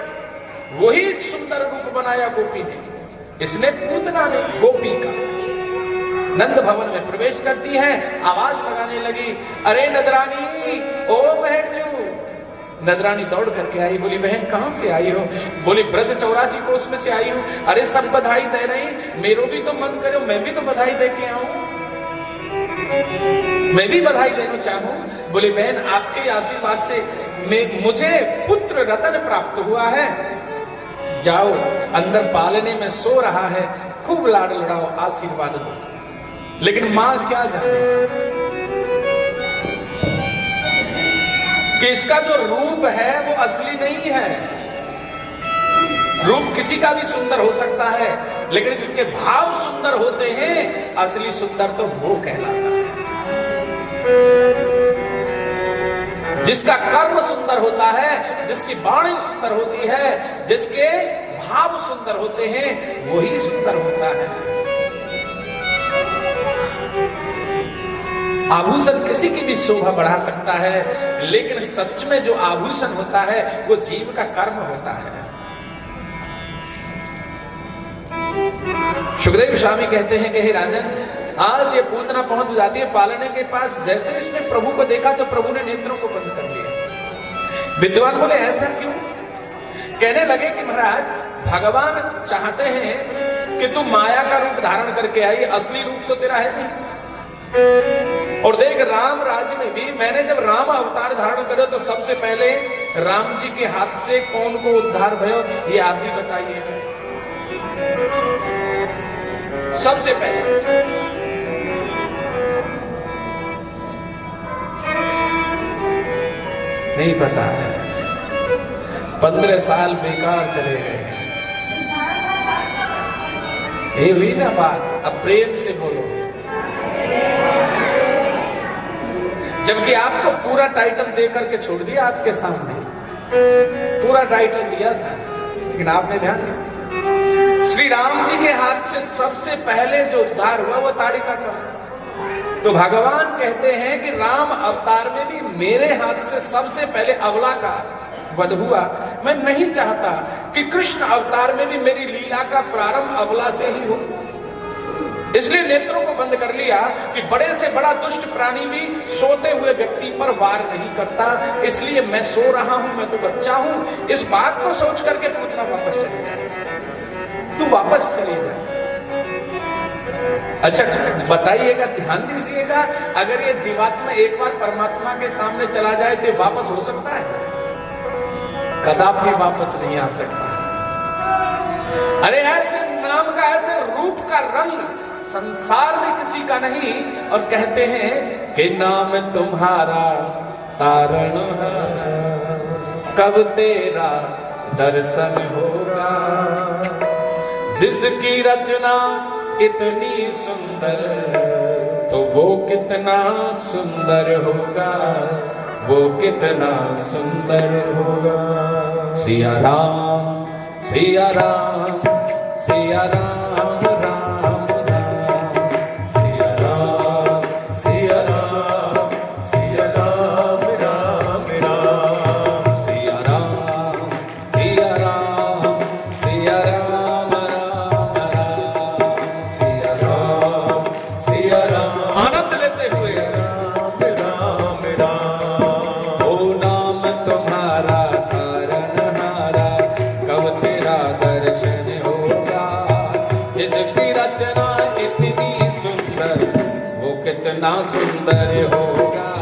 वही सुंदर रूप बनाया गोपी ने। इसने पूतना ने गोपी का नंद भवन में प्रवेश करती है, आवाज लगाने लगी, अरे नदरानी, ओ बहन जू। नदरानी दौड़ करके आई, बोली बहन कहां से आई हो? बोली ब्रज 84 कोस में से आई हूं। अरे सब बधाई दे रही, मेरो भी तो मन करे मैं भी तो बधाई दे के आऊं, मैं भी बधाई देना चाहूं। बोली बहन आपके आशीर्वाद से मुझे पुत्र रतन प्राप्त हुआ है, जाओ अंदर पालने में सो रहा है, खूब लाड लड़ाओ, आशीर्वाद दो। लेकिन मां क्या जाने कि इसका जो रूप है वो असली नहीं है। रूप किसी का भी सुंदर हो सकता है, लेकिन जिसके भाव सुंदर होते हैं असली सुंदर तो वो कहलाता है। जिसका कर्म सुंदर होता है, जिसकी वाणी सुंदर होती है, जिसके भाव सुंदर होते हैं, वही सुंदर होता है। आभूषण किसी की भी शोभा बढ़ा सकता है, लेकिन सच में जो आभूषण होता है वो जीव का कर्म होता है। सुखदेव स्वामी कहते हैं कि हे राजन, आज ये पूतना पहुंच जाती है पालने के पास, जैसे इसने प्रभु को देखा तो प्रभु ने नेत्रों को बंद कर लिया। विद्वान बोले ऐसा क्यों? कहने लगे कि महाराज भगवान चाहते हैं कि तू माया का रूप धारण करके आई, असली रूप तो तेरा है नहीं। और देख राम राज्य में भी मैंने जब राम अवतार धारण करे तो सबसे पहले राम जी के हाथ से कौन को उद्धार भयो, ये आप भी बताइए। सबसे पहले नहीं पता है, 15 साल बेकार चले गए। ये हुई ना बात, अब प्रेम से बोलो। जबकि आपको पूरा टाइटल दे करके छोड़ दिया, आपके सामने पूरा टाइटल दिया था, लेकिन आपने ध्यान दिया। श्री राम जी के हाथ से सबसे पहले जो उद्धार हुआ वो ताड़िका का। तो भगवान कहते हैं कि राम अवतार में भी मेरे हाथ से सबसे पहले अबला का वध हुआ। मैं नहीं चाहता कि कृष्ण अवतार में भी मेरी लीला का प्रारंभ अबला से ही हो, इसलिए नेत्रों को बंद कर लिया कि बड़े से बड़ा दुष्ट प्राणी भी सोते हुए व्यक्ति पर वार नहीं करता। इसलिए मैं सो रहा हूं, मैं तो बच्चा हूं, इस बात को सोच करके पूतना वापस चले जाए, तू वापस चले जाए। अच्छा बताइएगा, ध्यान दीजिएगा, अगर ये जीवात्मा एक बार परमात्मा के सामने चला जाए तो वापस हो सकता है? कदापि वापस नहीं आ सकता। अरे ऐसे नाम का, ऐसे रूप का रंग संसार में किसी का नहीं। और कहते हैं कि नाम तुम्हारा तारण है, कब तेरा दर्शन होगा, जिसकी रचना इतनी सुंदर तो वो कितना सुंदर होगा, वो कितना सुंदर होगा। सिया राम सिया राम सिया राम राम राम, सिया राम सिया राम कितना सुंदर होगा,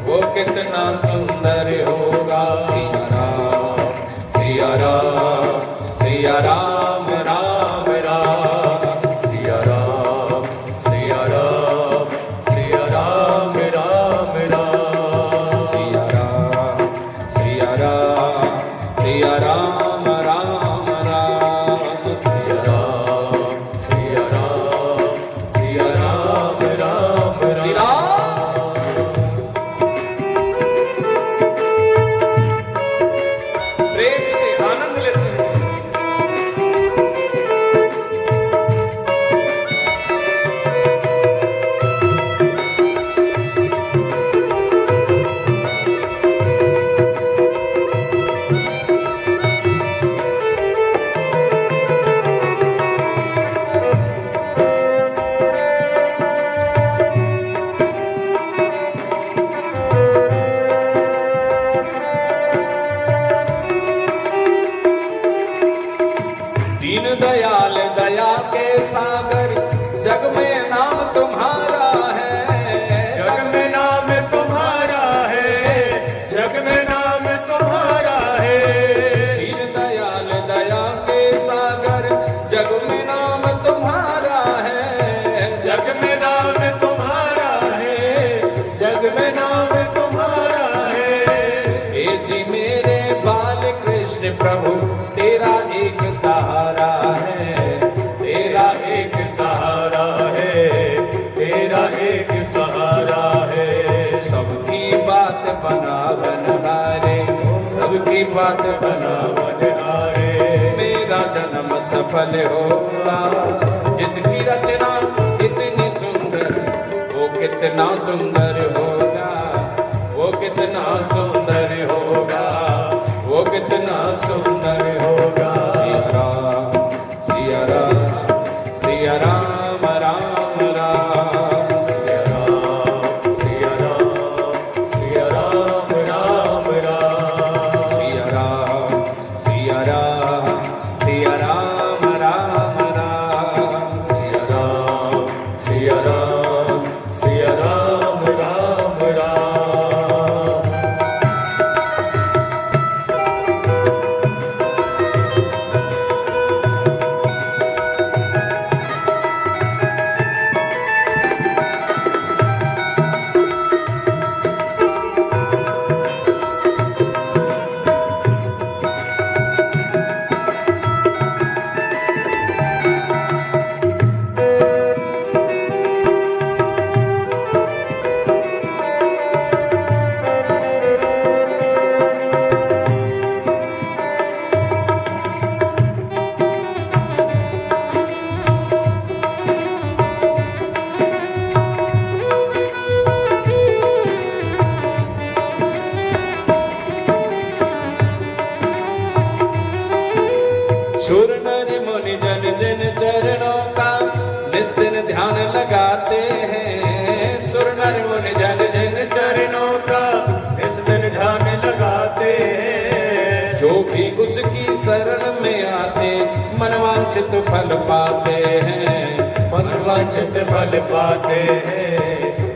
वो कितना सुंदर होगा। सिया राम सिया राम सिया राम राम राम, सिया राम सिया राम सिया राम राम राम, सिया राम सिया राम सिया राम राम राम, सिया राम सिया राम सिया राम राम राम। प्रेम से आनंद लेते हैं। दीन दयाल दया के सागर, जग में नाम तुम्हारा है, जग में नाम तुम्हारा है, जग में नाम तुम्हारा है। दीन दयाल दया के सागर, जग में नाम तुम्हारा है, जग में नाम तुम्हारा है, जग में नाम तुम्हारा है। हे जी मेरे बाल कृष्ण प्रभु, तेरा एक सहारा है, तेरा एक सहारा है, तेरा एक सहारा है। सबकी बात बनावन हारे, सबकी बात बनावन बनहारे, मेरा जन्म सफल होगा। जिसकी रचना इतनी सुंदर, वो कितना सुंदर होगा, वो कितना सुंदर होगा, वो कितना सुंदर होगा। सिया राम सिया राम राम राम, सिया राम सिया राम सिया राम राम राम, सिया राम सिया राम सिया राम राम राम, सिया राम सिया राम सिया राम राम राम। सुर नर मुनि जन जिन चरणों का निस्दिन ध्यान लगाते हैं, सुर नर मुनि जन जिन चरणों का इस दिन ध्यान लगाते हैं। जो भी उसकी शरण में आते, मनवांछित फल पाते हैं, मनवांछित फल पाते हैं,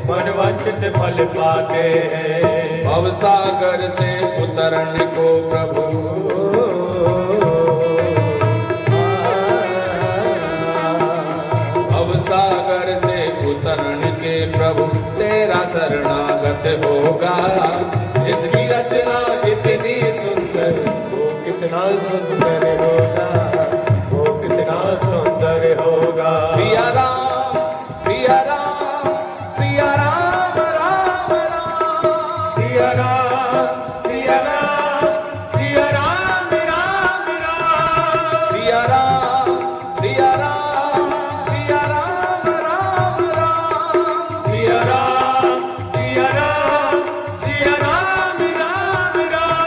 मनवांछित फल पाते हैं। भवसागर से उतरने को प्रभु, भवसागर से उतरने के प्रभु, तेरा शरणागत होगा। जिसकी रचना इतनी सुंदर, वो कितना सुंदर होगा, वो कितना सुंदर होगा। सिया राम सिया राम सिया राम राम राम, सिया राम सिया राम सिया राम राम राम, सिया राम सिया राम सिया राम राम राम, सिया राम सिया राम सिया राम राम राम।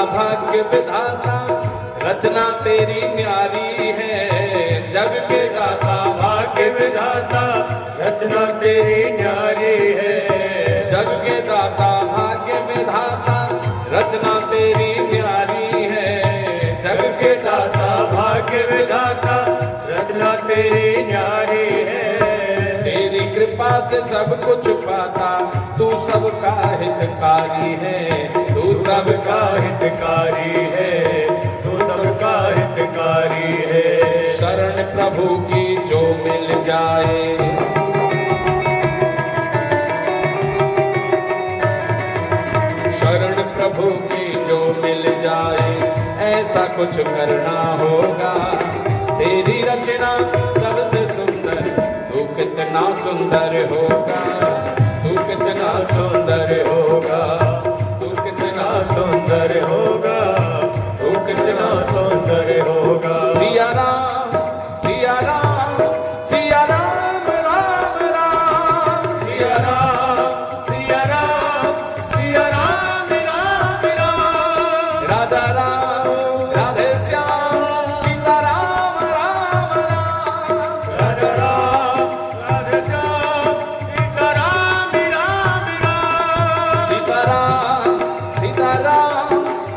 भाग्य विधाता रचना तेरी न्यारी है। जग के दाता भाग्य विधाता रचना तेरी न्यारी है। जग के दाता भाग्य विधाता रचना तेरी न्यारी है। जग के दाता भाग्य विधाता रचना तेरी न्यारी है। तेरी कृपा से सब कुछ पाता तू सबका हितकारी है। तू सबका हितकारी है, तू सबका हितकारी है। शरण प्रभु की जो मिल जाए शरण प्रभु की जो मिल जाए ऐसा कुछ करना होगा। तेरी रचना सबसे सुंदर तू कितना सुंदर होगा। तू कितना सुंदर होगा। तू कितना सुंदर होगा, तू कितना सुंदर होगा। सिया राम सिया राम सिया राम राम राम सिया राम सिया राम सिया राम राम राम। राधा राम राधे श्याम सीता राम राम राम। राधा राम राधे श्याम सीता राम राम राम। सीता राम सीता राम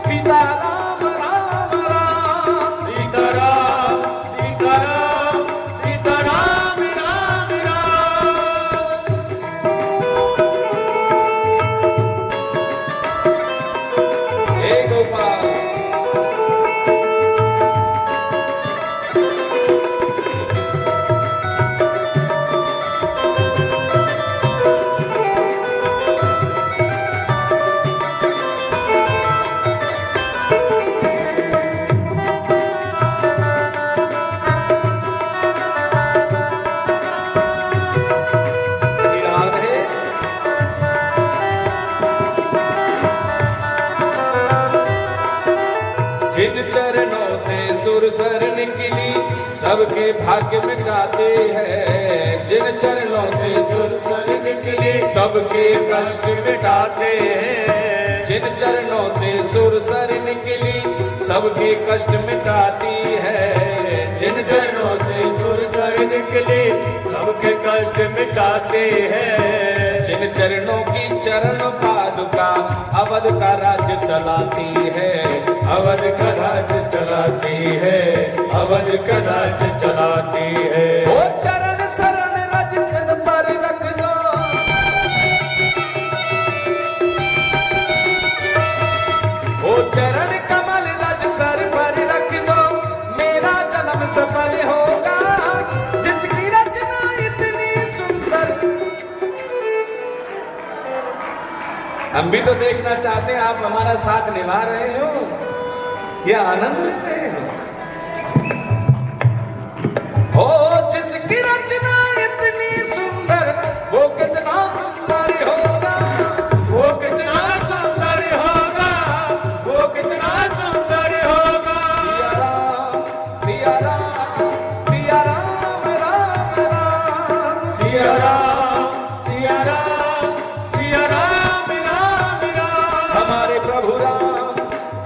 सीता राम राम राम। सीता राम सीता राम सीता राम राम राम। हे गोपाल श्री राधे जिन चरणों से सुरसर निकली सबके भाग्य मिटाते हैं। जिन चरणों से सुरसर निकले सबके कष्ट मिटाते हैं। जिन चरणों से सुरसर निकली सबके कष्ट मिटाती है। जिन चरणों से सुरसर निकले सबके कष्ट मिटाते हैं। जिन चरणों की चरण पादुका अवध का राज्य चलाती है। अवध का राज्य चलाती है, अवध का राज्य चलाती है। वो चरण शरण रज जन पर रख दो। वो चरण कमल रज सर पर रख दो। मेरा जन्म सफल होगा जिसकी रचना इतनी सुंदर। हम भी तो देखना चाहते हैं आप हमारा साथ निभा रहे हो या आनंद ले रहे हो। जिसकी रचना इतनी सुंदर वो कितना सुंदर होगा। वो कितना सुंदर होगा, वो कितना सुंदर होगा। सिया राम सिया राम राम राम। सिया राम सिया राम सिया राम राम राम। हमारे प्रभु राम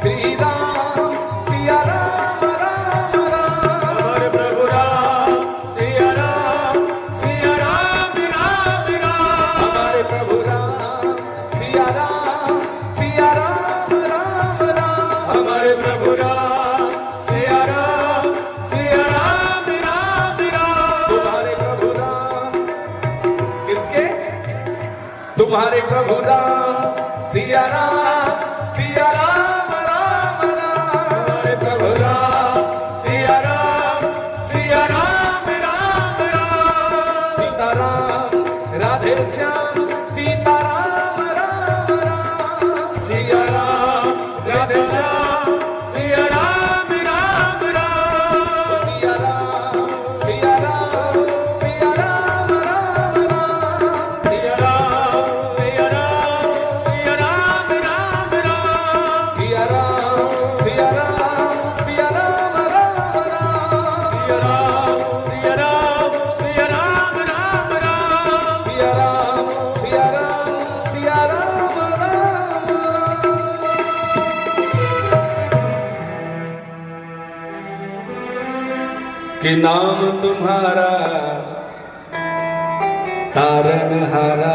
श्री राम सिया राम राम राम। हमारे प्रभु राम सिया राम सिया राम राम राम। हमारे प्रभु राम सिया राम सिया राम राम राम। हमारे प्रभु राम सिया राम सिया राम राम राम। तुम्हारे प्रभु राम किसके? तुम्हारे प्रभु राम सिया राम राम राम। हमारे प्रभु राम सिया राम राम राम। सीता राम राधे श्याम सीता राम राम राम। सिया राम राधे श्याम सिया राम राम राम। सिया राम सिया राम सिया राम राम राम। सिया राम सिया राम सिया राम राम राम। सिया राम सिया राम सिया राम राम राम। सिया राम सिया राम सिया राम राम राम। सिया राम कि नाम तुम्हारा तारनहारा।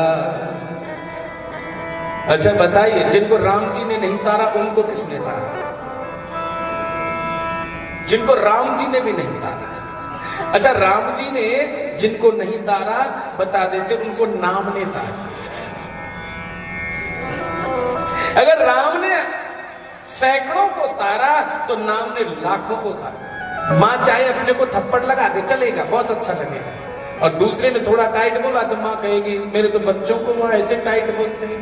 अच्छा बताइए, जिनको राम जी ने नहीं तारा उनको किसने तारा? जिनको राम जी ने भी नहीं तारा। अच्छा, राम जी ने जिनको नहीं तारा बता देते, उनको नाम ने तारा। अगर राम ने सैकड़ों को तारा तो नाम ने लाखों को तारा। मां चाहे अपने को थप्पड़ लगा दे, चलेगा, बहुत अच्छा लगेगा, और दूसरे ने थोड़ा टाइट बोला तो मां कहेगी मेरे तो बच्चों को वो ऐसे टाइट बोलते हैं।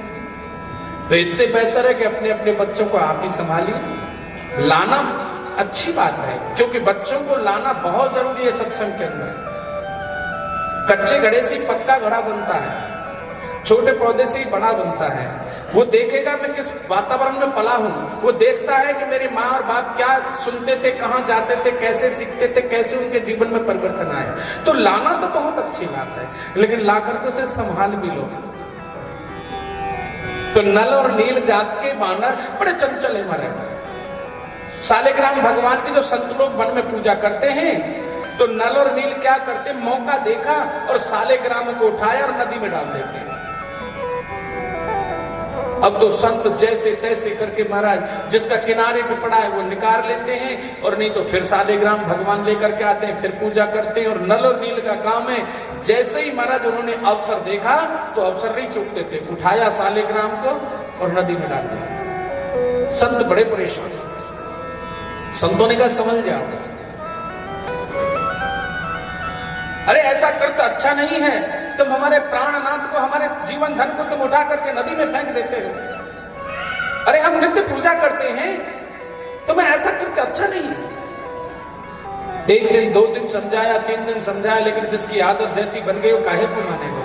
तो इससे बेहतर है कि अपने अपने बच्चों को आप ही संभालिए। लाना अच्छी बात है, क्योंकि बच्चों को लाना बहुत जरूरी है सत्संग के अंदर। कच्चे घड़े से ही पक्का घड़ा बनता है, छोटे पौधे से ही बड़ा बनता है। वो देखेगा मैं किस वातावरण में पला हूं, वो देखता है कि मेरी माँ और बाप क्या सुनते थे, कहां जाते थे, कैसे सीखते थे, कैसे उनके जीवन में परिवर्तन आया। तो लाना तो बहुत अच्छी बात है, लेकिन ला करके उसे संभाल भी लो। तो नल और नील जात के बानर बड़े चंचल है महाराज। सालिग्राम भगवान की जो संत लोग वन में पूजा करते हैं, तो नल और नील क्या करते, मौका देखा और सालिग्राम को उठाया और नदी में डाल देते हैं। अब तो संत जैसे तैसे करके महाराज जिसका किनारे पे पड़ा है वो निकाल लेते हैं, और नहीं तो फिर सालिग्राम भगवान लेकर के आते हैं, फिर पूजा करते हैं। और नल और नील का काम है, जैसे ही महाराज उन्होंने अवसर देखा तो अवसर नहीं चूकते थे, उठाया सालिग्राम को और नदी में डाल दिया। संत बड़े परेशान, संतों ने कहा समझ जाओ, अरे ऐसा कर तो अच्छा नहीं है, तुम हमारे प्राणनाथ को, हमारे जीवन धन को तुम उठा करके नदी में फेंक देते हो। अरे हम नित्य पूजा करते हैं, तुम्हें ऐसा करते अच्छा नहीं। एक दिन, 2 दिन समझाया, 3 दिन समझाया, लेकिन जिसकी आदत जैसी बन गई वो काहे को मानेगा।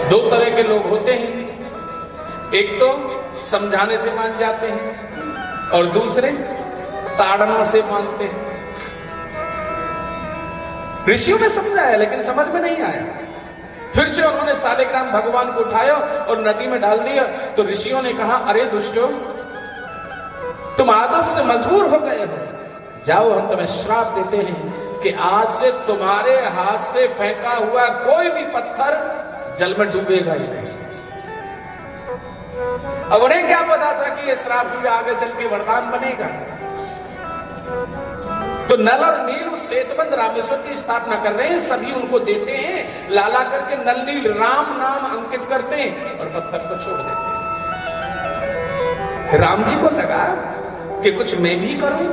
2 तरह के लोग होते हैं, एक तो समझाने से मान जाते हैं और दूसरे ताड़ना से मानते हैं। ऋषियों ने समझाया लेकिन समझ में नहीं आया, फिर से उन्होंने सालिग्राम भगवान को उठाया और नदी में डाल दिया। तो ऋषियों ने कहा अरे दुष्टों, तुम आदत से मजबूर हो गए हो, जाओ हम तुम्हें श्राप देते हैं कि आज से तुम्हारे हाथ से फेंका हुआ कोई भी पत्थर जल में डूबेगा ही नहीं। अब उन्हें क्या पता था कि ये श्राप भी आगे चल के वरदान बनेगा। तो नल और नील उस सेतुबंध रामेश्वर की स्थापना कर रहे हैं, सभी उनको देते हैं, लाला करके नल नील राम नाम अंकित करते हैं और पत्थर को छोड़ देते हैं। राम जी को लगा कि कुछ मैं भी करूं,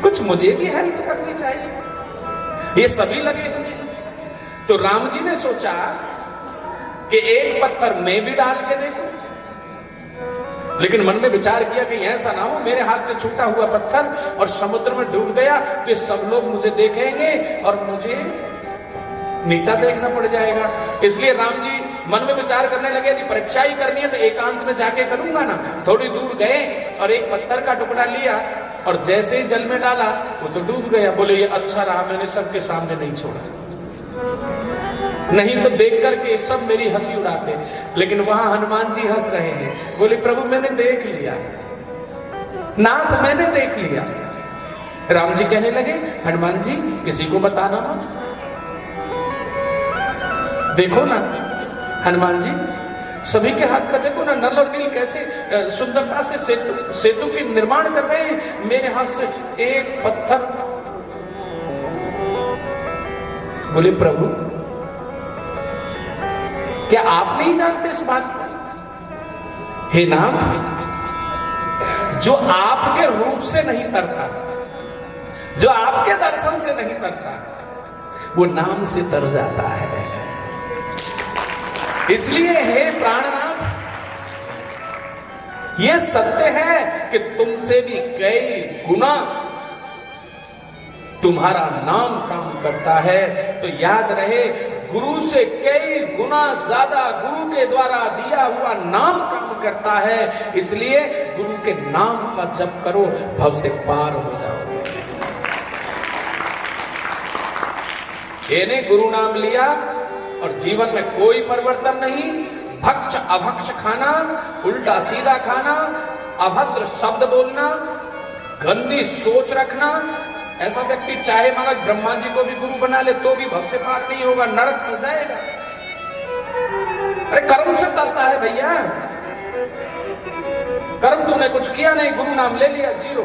कुछ मुझे भी हेल्प करनी चाहिए, ये सभी लगे हुए। तो राम जी ने सोचा कि एक पत्थर मैं भी डाल के देखूं, लेकिन मन में विचार किया कि ऐसा ना हो मेरे हाथ से छूटा हुआ पत्थर और समुद्र में डूब गया तो सब लोग मुझे देखेंगे और मुझे नीचा देखना पड़ जाएगा। इसलिए राम जी मन में विचार करने लगे यदि परीक्षा ही करनी है तो एकांत में जाके करूंगा ना। थोड़ी दूर गए और एक पत्थर का टुकड़ा लिया और जैसे ही जल में डाला वो तो डूब गया। बोले ये अच्छा रहा, मैंने सबके सामने नहीं छोड़ा, नहीं तो देख करके सब मेरी हंसी उड़ाते। लेकिन वहां हनुमान जी हंस रहे हैं, बोले प्रभु मैंने देख लिया, नाथ मैंने देख लिया। राम जी कहने लगे हनुमान जी किसी को बताना मत, देखो ना हनुमान जी सभी के हाथ का देखो ना, नल और नील कैसे सुंदरता से सेतु की निर्माण कर रहे हैं, मेरे हाथ से एक पत्थर। बोले प्रभु क्या आप नहीं जानते इस बात को? हे नाथ, जो आपके रूप से नहीं तरता, जो आपके दर्शन से नहीं तरता, वो नाम से तर जाता है। इसलिए हे प्राणनाथ, ये सत्य है कि तुमसे भी कई गुना तुम्हारा नाम काम करता है। तो याद रहे गुरु से कई गुना ज्यादा गुरु के द्वारा दिया हुआ नाम काम करता है। इसलिए गुरु के नाम का जप करो, भव से पार हो जाओगे। इन्हें गुरु नाम लिया और जीवन में कोई परिवर्तन नहीं। भक्ष अभक्ष खाना, उल्टा सीधा खाना, अभद्र शब्द बोलना, गंदी सोच रखना, ऐसा व्यक्ति चाहे महाराज ब्रह्मा जी को भी गुरु बना ले तो भी भव से पार नहीं होगा, नरक में जाएगा। अरे कर्म से तरता है भैया, कर्म तुमने कुछ किया नहीं, गुरु नाम ले लिया, जीरो।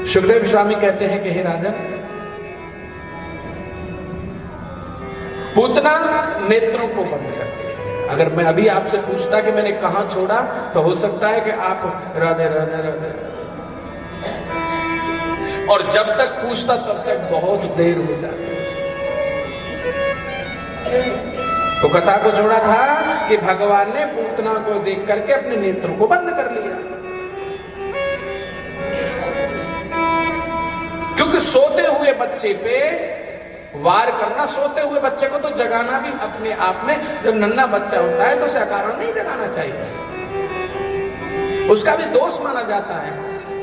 सुखदेव स्वामी कहते हैं कि हे राजन, पूतना नेत्रों को बंद करती है। अगर मैं अभी आपसे पूछता कि मैंने कहां छोड़ा, तो हो सकता है कि आप राधे राधे राधे, और जब तक पूछता तब तक बहुत देर हो जाती। तो कथा को जोड़ा था कि भगवान ने पूतना को देख करके अपने नेत्रों को बंद कर लिया, क्योंकि सोते हुए बच्चे पे वार करना, सोते हुए बच्चे को तो जगाना भी अपने आप में, जब नन्हा बच्चा होता है तो उसे अकारण नहीं जगाना चाहिए, उसका भी दोष माना जाता है।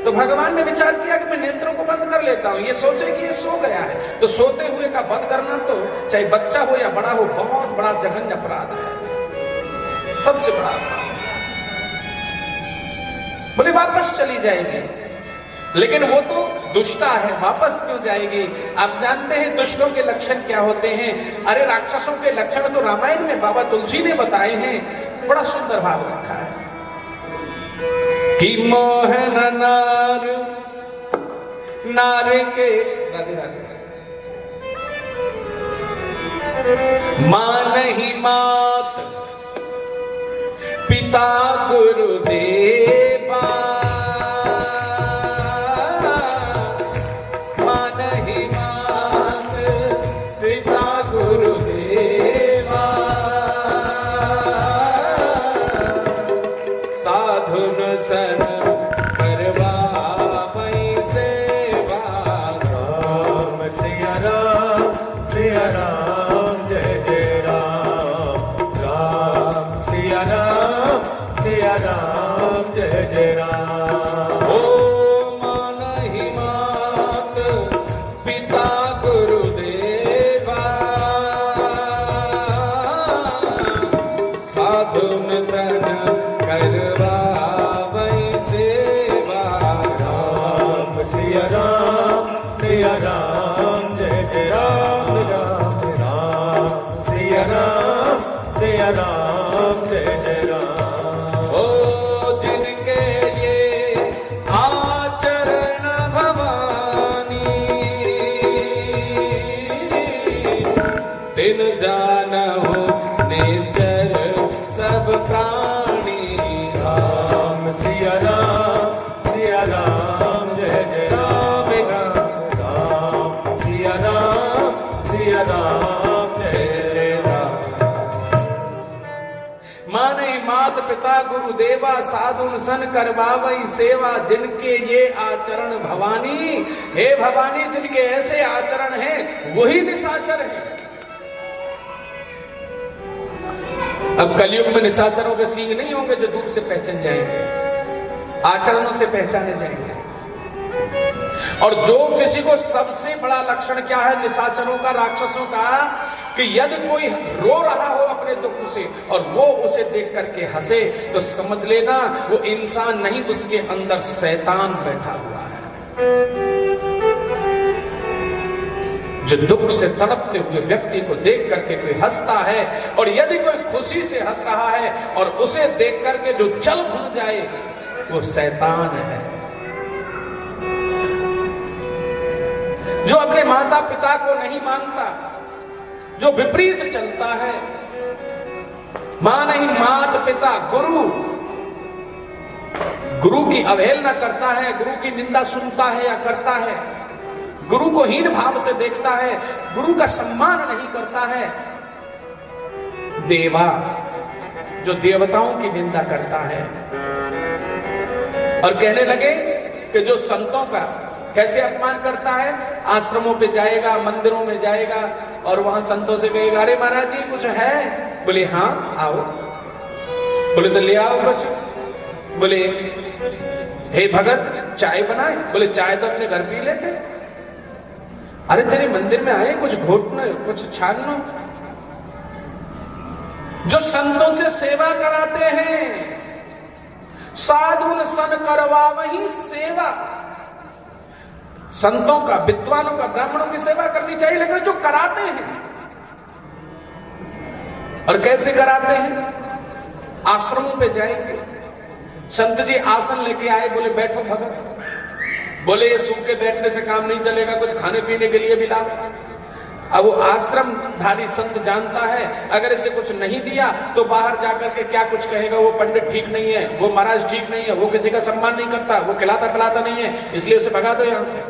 तो भगवान ने विचार किया कि मैं नेत्रों को बंद कर लेता हूं, ये सोचे कि ये सो गया है, तो सोते हुए का वध करना तो चाहे बच्चा हो या बड़ा हो बहुत बड़ा जघन्य अपराध है, सबसे बड़ा अपराध। बोले वापस चली जाएगी, लेकिन वो तो दुष्टा है, वापस क्यों जाएगी? आप जानते हैं दुष्टों के लक्षण क्या होते हैं? अरे राक्षसों के लक्षण तो रामायण में बाबा तुलसी ने बताए हैं, बड़ा सुंदर भाव रखा है कि मोहन नार, नार के राधे राधे, मां नहीं मात, पिता गुरुदेवा, पिता गुरुदेवा, साधुन सन करवावई सेवा, जिनके ये आचरण भवानी, हे भवानी जिनके ऐसे आचरण हैं वही निशाचर है। अब कलयुग में निशाचरों के सींग नहीं होंगे जो दूर से पहचान जाएंगे, आचरणों से पहचाने जाएंगे। और जो किसी को सबसे बड़ा लक्षण क्या है निशाचरों का, राक्षसों का, कि यदि कोई रो रहा हो अपने दुख से और वो उसे देख करके हंसे, तो समझ लेना वो इंसान नहीं, उसके अंदर शैतान बैठा हुआ है। जो दुख से तड़पते हुए व्यक्ति को देख करके कोई हंसता है, और यदि कोई खुशी से हंस रहा है और उसे देख करके जो जल भूल जाए, वो शैतान है। जो अपने माता पिता को नहीं मानता, जो विपरीत चलता है, मां नहीं मात पिता गुरु, गुरु की अवहेलना करता है, गुरु की निंदा सुनता है या करता है, गुरु को हीन भाव से देखता है, गुरु का सम्मान नहीं करता है, देवा जो देवताओं की निंदा करता है। और कहने लगे कि जो संतों का कैसे अपमान करता है, आश्रमों पे जाएगा, मंदिरों में जाएगा और वहां संतों से कहेगा, अरे महाराज जी कुछ है? बोले हाँ आओ। बोले तो ले आओ कुछ। बोले हे भगत चाय बनाए? बोले चाय तो अपने घर पी लेते। अरे तेरे मंदिर में आए, कुछ घोटना, कुछ छानना। जो संतों से सेवा कराते हैं, साधुन सन करवा वही सेवा। संतों का, विद्वानों का, ब्राह्मणों की सेवा करनी चाहिए, लेकिन जो कराते हैं, और कैसे कराते हैं? आश्रमों पे जाएंगे, संत जी आसन लेके आए, बोले बैठो भगत, बोले ये सूख के बैठने से काम नहीं चलेगा, कुछ खाने पीने के लिए भी लाओ। अब वो आश्रमधारी संत जानता है अगर इसे कुछ नहीं दिया तो बाहर जाकर के क्या कुछ कहेगा, वो पंडित ठीक नहीं है, वो महाराज ठीक नहीं है, वो किसी का सम्मान नहीं करता, वो खिलाता पिलाता नहीं है, इसलिए उसे भगा दो यहां से।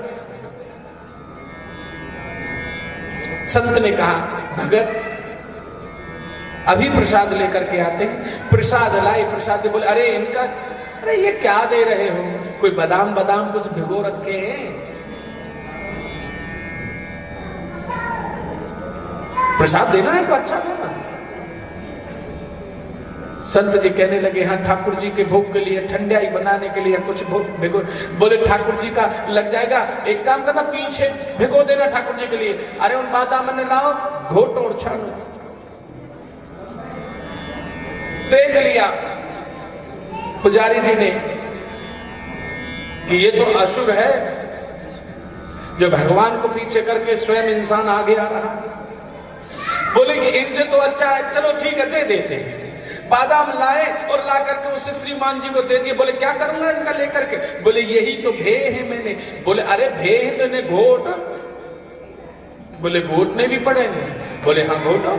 संत ने कहा भगत अभी प्रसाद लेकर के आते हैं। प्रसाद लाए, प्रसाद दे, बोले अरे इनका, अरे ये क्या दे रहे हो, कोई बादाम बादाम कुछ भिगो रखे हैं? प्रसाद देना है तो अच्छा देना। संत जी कहने लगे हाँ ठाकुर जी के भोग के लिए, ठंडाई बनाने के लिए कुछ भोग भिगो। बोले ठाकुर जी का लग जाएगा, एक काम करना पीछे भिगो देना ठाकुर जी के लिए। अरे उन बादाम ने लाओ, घोटो और छानो। देख लिया पुजारी जी ने कि ये तो असुर है, जो भगवान को पीछे करके स्वयं इंसान आगे आ रहा। बोले कि इनसे तो अच्छा है, चलो ठीक है दे देते हैं। बादाम लाए और ला करके उसे श्रीमान जी को दे दिए। बोले क्या करूंगा इनका लेकर के? बोले यही तो भे है मैंने। बोले अरे भे है तो इन्हें घोट। बोले घोटने भी पड़ेंगे? बोले हाँ घोटो।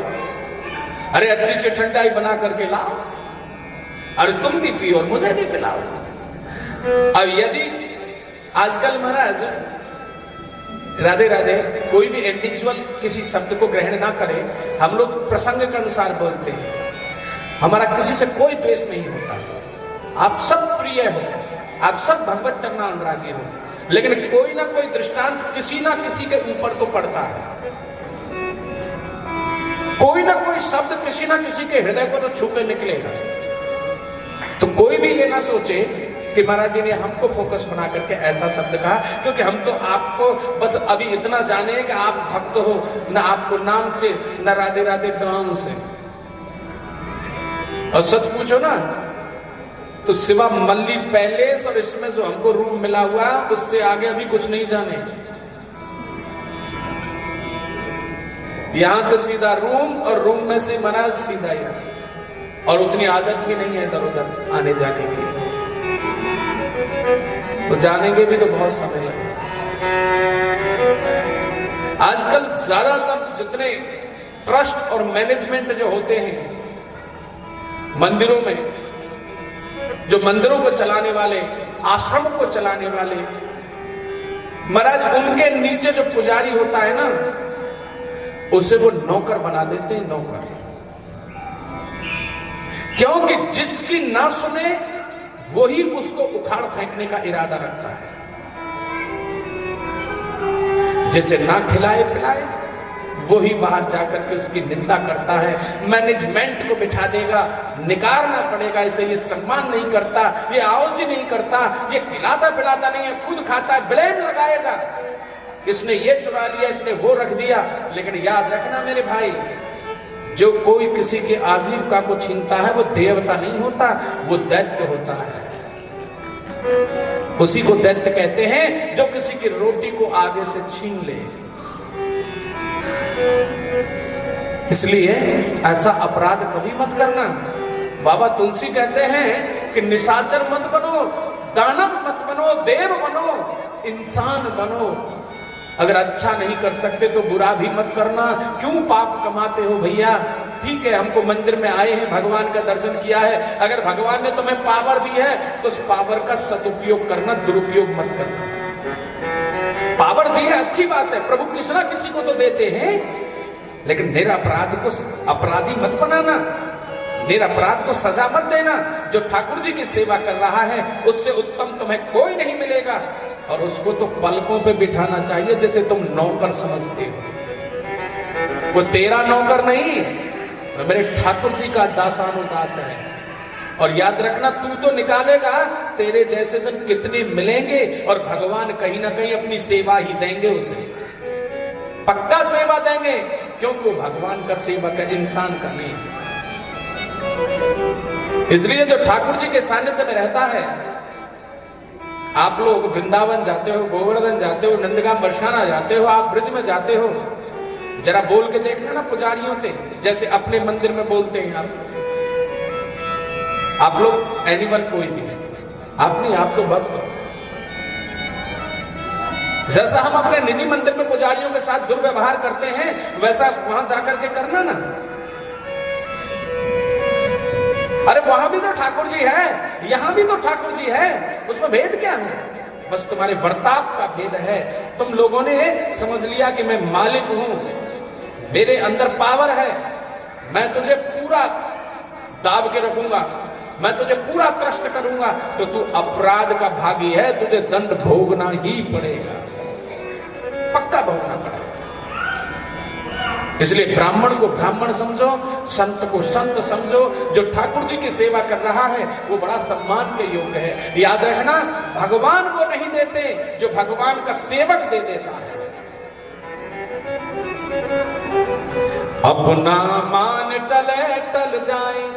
अरे अच्छी सी ठंडाई बना करके लाओ, अरे तुम भी पियो और मुझे भी पिलाओ। अब यदि आजकल महाराज राधे राधे कोई भी इंडिविजुअल किसी शब्द को ग्रहण ना करे, हम लोग प्रसंग के अनुसार बोलते हैं, हमारा किसी से कोई द्वेष नहीं होता, आप सब प्रिय हो, आप सब भगवत चरणानुरागी हो, लेकिन कोई ना कोई दृष्टांत किसी ना किसी के ऊपर तो पड़ता है। कोई ना कोई शब्द किसी ना किसी के हृदय को तो छू के निकलेगा। तो कोई भी ये ना सोचे कि महाराज जी ने हमको फोकस बना करके ऐसा शब्द कहा, क्योंकि हम तो आपको बस अभी इतना जाने कि आप भक्त हो, न आपको नाम से न राधे राधे गांव से। और सच पूछो ना तो सिवा मल्ली पैलेस और इसमें जो हमको रूम मिला हुआ, उससे आगे अभी कुछ नहीं जाने। यहां से सीधा रूम और रूम में से महाराज सीधा यहाँ, और उतनी आदत भी नहीं है इधर उधर आने जाने की, तो जानेंगे भी तो बहुत समय लगेगा। आजकल ज्यादातर जितने ट्रस्ट और मैनेजमेंट जो होते हैं मंदिरों में, जो मंदिरों को चलाने वाले, आश्रमों को चलाने वाले, महाराज उनके नीचे जो पुजारी होता है ना, उसे वो नौकर बना देते हैं, नौकर। क्योंकि जिसकी ना सुने वही उसको उखाड़ फेंकने का इरादा रखता है, जिसे ना खिलाए पिलाए वही बाहर जाकर के उसकी निंदा करता है। मैनेजमेंट को बिठा देगा, निकारना पड़ेगा, इसे ये सम्मान नहीं करता, ये आओजी नहीं करता, ये खिलाता पिलाता नहीं है, खुद खाता है, ब्लेम लगाएगा, इसने ये चुरा लिया, इसने वो रख दिया। लेकिन याद रखना मेरे भाई, जो कोई किसी के आजीविका को छीनता है वो देवता नहीं होता, वो दैत्य होता है। उसी को दैत्य कहते हैं जो किसी की रोटी को आगे से छीन ले। इसलिए ऐसा अपराध कभी मत करना। बाबा तुलसी कहते हैं कि निशाचर मत बनो, दानव मत बनो, देव बनो, इंसान बनो। अगर अच्छा नहीं कर सकते तो बुरा भी मत करना। क्यों पाप कमाते हो भैया? ठीक है, हमको मंदिर में आए हैं, भगवान का दर्शन किया है, अगर भगवान ने तुम्हें पावर दी है तो उस पावर का सदुपयोग करना, दुरुपयोग मत करना। पावर दी है अच्छी बात है, प्रभु किसी ना किसी को तो देते हैं, लेकिन निरपराध को अपराधी मत बनाना, निरपराध को सजा मत देना। जो ठाकुर जी की सेवा कर रहा है उससे उत्तम तुम्हें कोई नहीं मिलेगा, और उसको तो पलकों पे बिठाना चाहिए जैसे तुम नौकर समझते हो। वो तेरा नौकर नहीं, मेरे ठाकुर जी का दासानुदास है। और याद रखना, तू तो निकालेगा, तेरे जैसे जन कितने मिलेंगे, और भगवान कहीं ना कहीं अपनी सेवा ही देंगे उसे, पक्का सेवा देंगे, क्योंकि वो भगवान का सेवक है, इंसान का नहीं। इसलिए जो ठाकुर जी के सानिध्य में रहता है, आप लोग वृंदावन जाते हो, गोवर्धन जाते हो, नंदगाम बरसाना जाते हो, आप ब्रिज में जाते हो, जरा बोल के देखना ना पुजारियों से, जैसे अपने मंदिर में बोलते हैं आप लोग एनिमल कोई भी है, आप नहीं, आप तो भक्त हो। जैसा हम अपने निजी मंदिर में पुजारियों के साथ दुर्व्यवहार करते हैं, वैसा वहां जाकर के करना ना। अरे वहां भी तो ठाकुर जी है, यहां भी तो ठाकुर जी है, उसमें भेद क्या है? बस तुम्हारे वर्ताव का भेद है। तुम लोगों ने समझ लिया कि मैं मालिक हूं, मेरे अंदर पावर है, मैं तुझे पूरा दाब के रखूंगा, मैं तुझे पूरा त्रस्त करूंगा, तो तू अपराध का भागी है, तुझे दंड भोगना ही पड़ेगा, पक्का भोगना पड़ेगा। इसलिए ब्राह्मण को ब्राह्मण समझो, संत को संत समझो। जो ठाकुर जी की सेवा कर रहा है वो बड़ा सम्मान के योग्य है। याद रखना, भगवान को नहीं देते, जो भगवान का सेवक दे देता है। अपना मान टले टल जाए,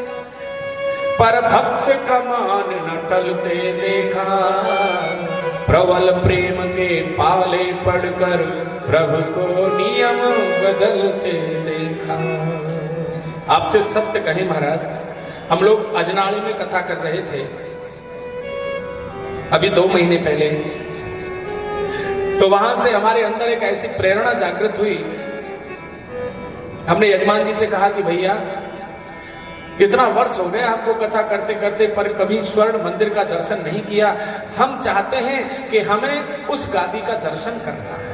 पर भक्त का मान न टलते देखा। प्रबल प्रेम के पाले पड़कर प्रभु को नियम बदलते देखा। आपसे सत्य कहें महाराज, हम लोग अजनाड़ी में कथा कर रहे थे अभी 2 महीने पहले, तो वहां से हमारे अंदर एक ऐसी प्रेरणा जागृत हुई। हमने यजमान जी से कहा कि भैया इतना वर्ष हो गए आपको कथा करते करते, पर कभी स्वर्ण मंदिर का दर्शन नहीं किया। हम चाहते हैं कि हमें उस गादी का दर्शन करना है।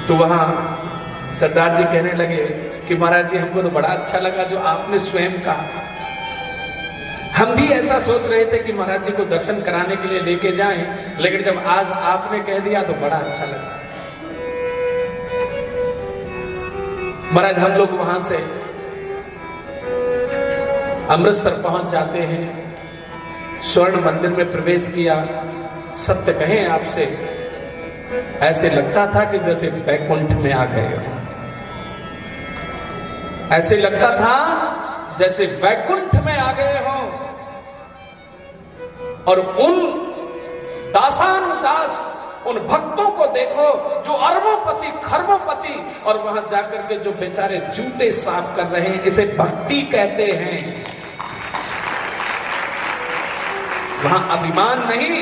तो वहां सरदार जी कहने लगे कि महाराज जी हमको तो बड़ा अच्छा लगा जो आपने स्वयं कहा। हम भी ऐसा सोच रहे थे कि महाराज जी को दर्शन कराने के लिए लेके जाएं, लेकिन जब आज आपने कह दिया तो बड़ा अच्छा लगा। महाराज हम लोग वहां से अमृतसर पहुंच जाते हैं, स्वर्ण मंदिर में प्रवेश किया। सत्य कहें आपसे, ऐसे लगता था कि जैसे वैकुंठ में आ गए हो। ऐसे लगता था जैसे वैकुंठ में आ गए हो। और उन दासानुदास उन भक्तों को देखो जो अरबोंपति खरबोंपति, और वहां जाकर के जो बेचारे जूते साफ कर रहे हैं, इसे भक्ति कहते हैं। वहां अभिमान नहीं,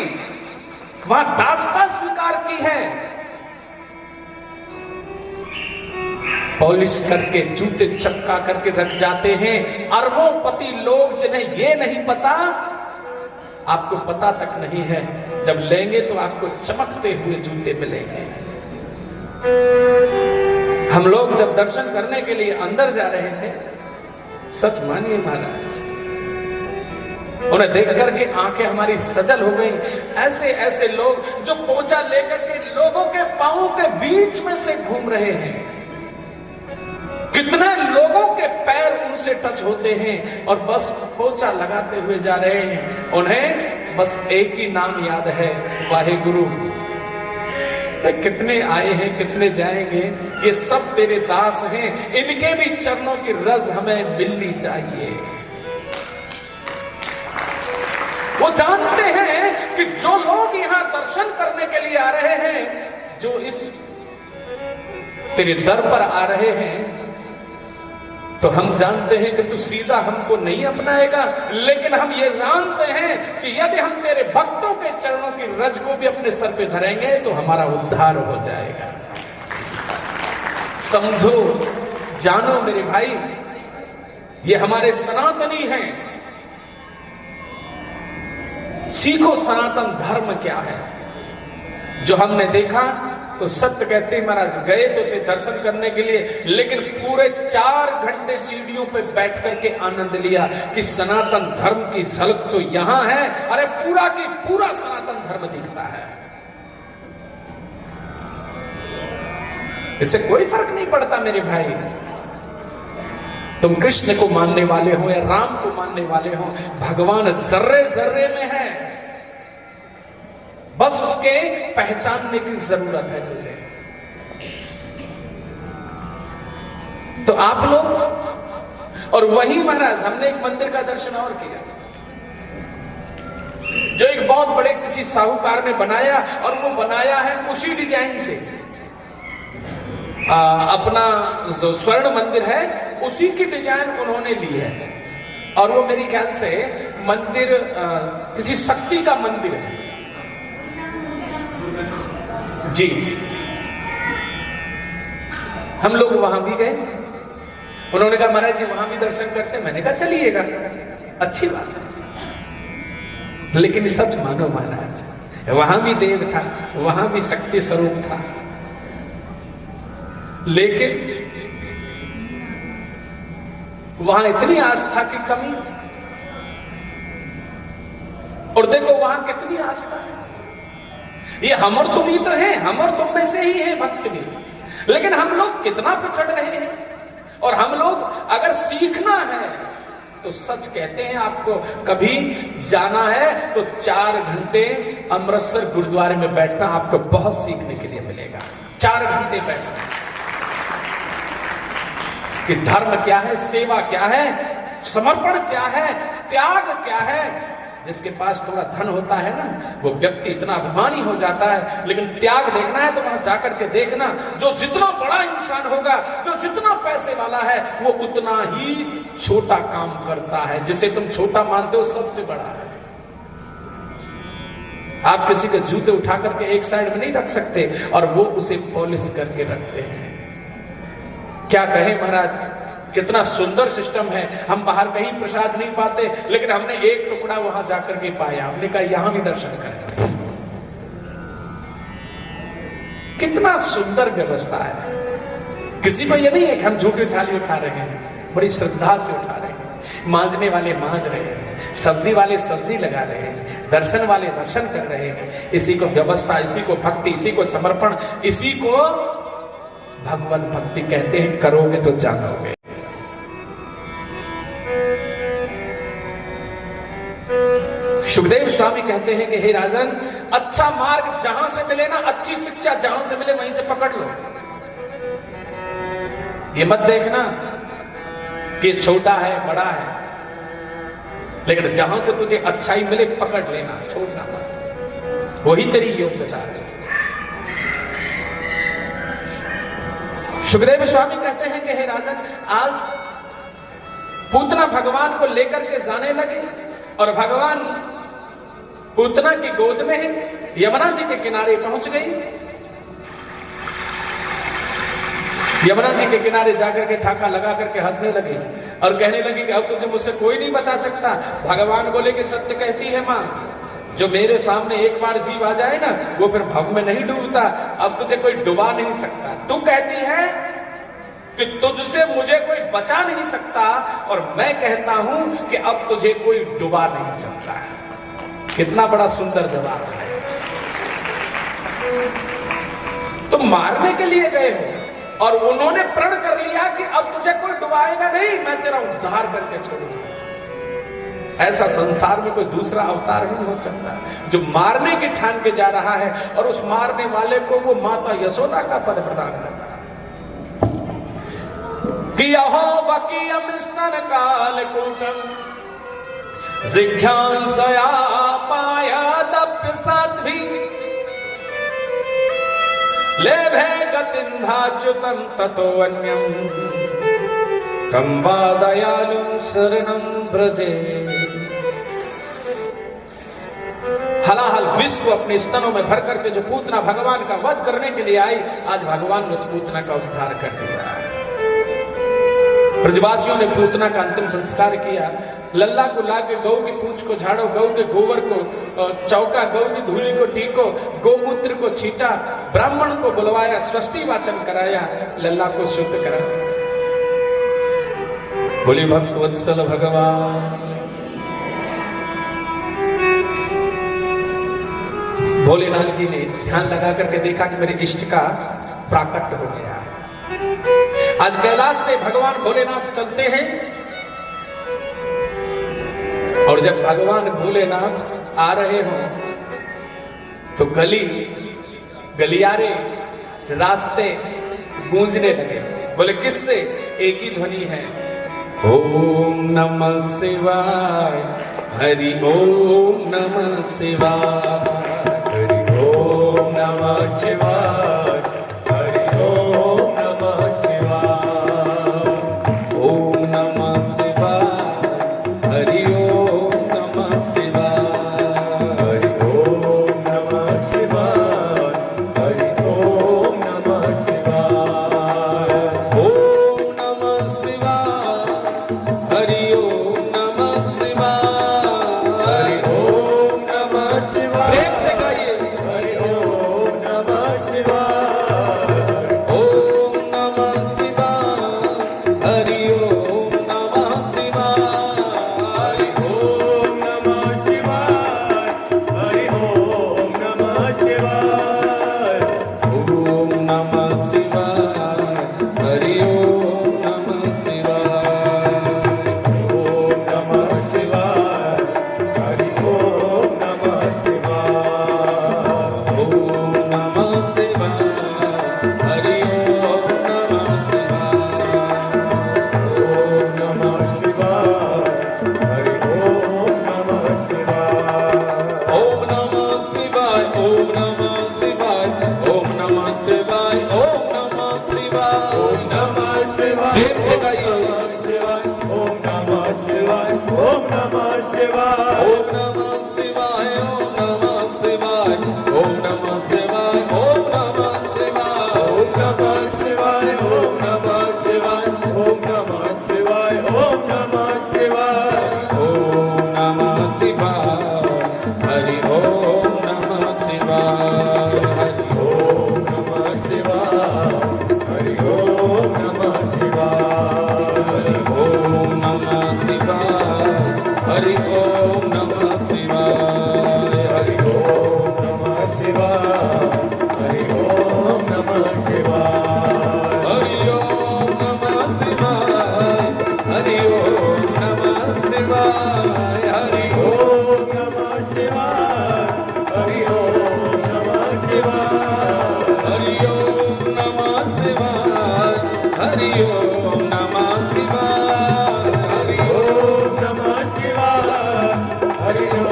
वहां दासता स्वीकार की है। पॉलिश करके जूते चपका करके रख जाते हैं अरबोंपति लोग, जिन्हें ये नहीं पता, आपको पता तक नहीं है, जब लेंगे तो आपको चमकते हुए जूते मिलेंगे। हम लोग जब दर्शन करने के लिए अंदर जा रहे थे, सच मानिए महाराज, उन्हें देख करके आंखें हमारी सजल हो गई। ऐसे ऐसे लोग जो पोंछा लेकर के लोगों के पांवों के बीच में से घूम रहे हैं। कितने लोगों के पैर उनसे टच होते हैं और बस पोंछा लगाते हुए जा रहे हैं। उन्हें बस एक ही नाम याद है, वाहेगुरु। कितने आए हैं, कितने जाएंगे, ये सब तेरे दास हैं, इनके भी चरणों की रज हमें मिलनी चाहिए। वो जानते हैं कि जो लोग यहां दर्शन करने के लिए आ रहे हैं, जो इस तेरे दर पर आ रहे हैं, तो हम जानते हैं कि तू सीधा हमको नहीं अपनाएगा, लेकिन हम ये जानते हैं कि यदि हम तेरे भक्तों के चरणों की रज को भी अपने सर पे धरेंगे तो हमारा उद्धार हो जाएगा। समझो, जानो मेरे भाई, ये हमारे सनातनी हैं। सीखो सनातन धर्म क्या है। जो हमने देखा तो सत्य कहते हैं महाराज, गए तो थे दर्शन करने के लिए, लेकिन पूरे 4 घंटे सीढ़ियों पे बैठ करके आनंद लिया कि सनातन धर्म की झलक तो यहां है। अरे पूरा की पूरा सनातन धर्म दिखता है। इससे कोई फर्क नहीं पड़ता मेरे भाई, तुम कृष्ण को मानने वाले हो या राम को मानने वाले हो, भगवान जर्रे जर्रे में है। बस उसके पहचानने की जरूरत है तुझे। तो आप लोग और वहीं महाराज हमने एक मंदिर का दर्शन और किया, जो एक बहुत बड़े किसी साहूकार ने बनाया, और वो बनाया है उसी डिजाइन से। अपना जो स्वर्ण मंदिर है उसी की डिजाइन उन्होंने ली है, और वो मेरी ख्याल से मंदिर किसी शक्ति का मंदिर है जी। हम लोग वहां भी गए, उन्होंने कहा महाराज जी वहां भी दर्शन करते, मैंने कहा चलिएगा, अच्छी बात है। लेकिन सच मानो महाराज, वहां भी देव था, वहां भी शक्ति स्वरूप था, लेकिन वहां इतनी आस्था की कमी, और देखो वहां कितनी आस्था है। ये हम और तुम ही तो है, हम और तुम में से ही है भक्त भी, लेकिन हम लोग कितना पिछड़ रहे हैं। और हम लोग अगर सीखना है तो सच कहते हैं, आपको कभी जाना है तो 4 घंटे अमृतसर गुरुद्वारे में बैठना, आपको बहुत सीखने के लिए मिलेगा। 4 घंटे बैठना कि धर्म क्या है, सेवा क्या है, समर्पण क्या है, त्याग क्या है। जिसके पास थोड़ा धन होता है ना, वो व्यक्ति इतना अभिमानी हो जाता है, लेकिन त्याग देखना है तो वहां जाकर के देखना, जो जितना बड़ा इंसान होगा, जो जितना पैसे वाला है, वो उतना ही छोटा काम करता है। जिसे तुम छोटा मानते हो सबसे बड़ा है। आप किसी के जूते उठा करके एक साइड में नहीं रख सकते, और वो उसे पॉलिश करके रखते हैं। क्या कहें महाराज, कितना सुंदर सिस्टम है। हम बाहर कहीं प्रसाद नहीं पाते, लेकिन हमने एक टुकड़ा वहां जाकर के पाया, हमने कहा यहां भी दर्शन करें। कितना सुंदर व्यवस्था है। किसी को यह नहीं है कि हम झूठी थाली उठा रहे हैं, बड़ी श्रद्धा से उठा रहे हैं। मांजने वाले मांज रहे हैं, सब्जी वाले सब्जी लगा रहे हैं, दर्शन वाले दर्शन कर रहे हैं। इसी को व्यवस्था, इसी को भक्ति, इसी को समर्पण, इसी को भगवत भक्ति कहते हैं। करोगे तो जानोगे। सुखदेव स्वामी कहते हैं कि हे राजन, अच्छा मार्ग जहां से मिले ना, अच्छी शिक्षा जहां से मिले वहीं से पकड़ लो। ये मत देखना कि छोटा है बड़ा है, लेकिन जहां से तुझे अच्छाई मिले पकड़ लेना, छोड़ना मत। वही तेरी योग्यता है। सुखदेव स्वामी कहते हैं कि हे राजन, आज पूतना भगवान को लेकर के जाने लगे, और भगवान पूतना की गोद में है, यमुना जी के किनारे पहुंच गई। यमुना जी के किनारे जाकर के ठाका लगा करके हंसने लगी और कहने लगी कि अब तुझे मुझसे कोई नहीं बचा सकता। भगवान बोले कि सत्य कहती है मां, जो मेरे सामने एक बार जीव आ जाए ना, वो फिर भव में नहीं डूबता। अब तुझे कोई डुबा नहीं सकता। तू कहती है कि तुझसे मुझे कोई बचा नहीं सकता, और मैं कहता हूं कि अब तुझे कोई डुबा नहीं सकता है। कितना बड़ा सुंदर जवाब है। तुम मारने के लिए गए हो, और उन्होंने प्रण कर लिया कि अब तुझे कोई डुबाएगा नहीं, मैं तेरा उद्धार करके छोड़ूंगा। ऐसा संसार में कोई दूसरा अवतार नहीं हो सकता जो मारने की ठान के जा रहा है, और उस मारने वाले को वो माता यशोदा का पद प्रदान करता है कि अहोवकीयम स्तन काल कूटम जिज्ञासया पायादप्य साध्वी लेभे गतिन्धाच्युतं ततो अन्यं कं वा दयालुं शरणं व्रजे। हलाहल विष को अपने स्तनों में भर करके जो पूतना भगवान का वध करने के लिए आई, आज भगवान ने उस पूतना का उद्धार कर दिया। ब्रजवासियों ने पूतना का अंतिम संस्कार किया। लल्ला को लाके गौ की पूंछ को झाड़ो, गौ के गोबर को चौका, गौ की धूली को टीको, गोमूत्र को छीटा, ब्राह्मण को बुलवाया, स्वस्ति वाचन कराया, लल्ला को शुद्ध करा। बोली भक्त वत्सल भगवान। भोलेनाथ जी ने ध्यान लगा करके देखा कि मेरे इष्ट का प्राकट्य हो गया। आज कैलाश से भगवान भोलेनाथ चलते हैं, और जब भगवान भोलेनाथ आ रहे हों तो गलियारे रास्ते गूंजने लगे। बोले किससे? एक ही ध्वनि है, ओम नमः शिवाय, हरि ओम नमः शिवाय, हरि ओम नमः शिवाय, हरि ओम नमः शिवाय, ओम नमः शिवाय, हरि ओम नमः शिवाय, हरि ओम नमः शिवाय, हरि ओम नमः शिवाय, ओम नमः शिवाय, हरि ओम नमः शिवाय, हरि ओम नमः शिवाय, प्रेम से गाइए। हरि ओम नमः शिवाय, ओम नमः शिवाय, हरि ओम नमः शिवाय, ओम नमः शिवाय, हरि ओम नमः शिवाय, ओम नमः शिवाय, हरि ओम नमः शिवाय, ओम नमः शिवाय, हरि ओम नमः शिवाय, ओम नमः शिवाय, हरि ओम नमः शिवाय, ओम नमः शिवाय, हरि ओम नमः शिवाय, ओम नमः शिवाय, ओम नमः शिवाय, ओम नमः शिवाय, ओम नमः शिवाय, ओम नमः शिवाय, प्रेम से गाइए। ओम नमः शिवाय, ओम नमः शिवाय, ओम नमः शिवाय, ओम नमः शिवाय, ओम नमः शिवाय, ओम नमः शिवाय, ओम नमः शिवाय, ओम नमः शिवाय, ओम नमः शिवाय, ओम नमः शिवाय, ओम नमः शिवाय, हरि ओम नमः शिवाय, हरि ओम नमः शिवाय, हरि ओम नमः शिवाय, ओम नमः शिवाय, हरि ओम नमः शिवाय, हरि ओम नमः शिवाय, हरि ओम नमः शिवाय, हरि ओम नमः शिवाय, हरि ओम नमः शिवाय, हरि ओम नमः शिवाय, हरि ओम नमः शिवाय, हरि ओम नमः शिवाय, हरि ओम नमः शिवाय, हरि ओम नमः शिवाय, हरि ओम नमः शिवाय, ओम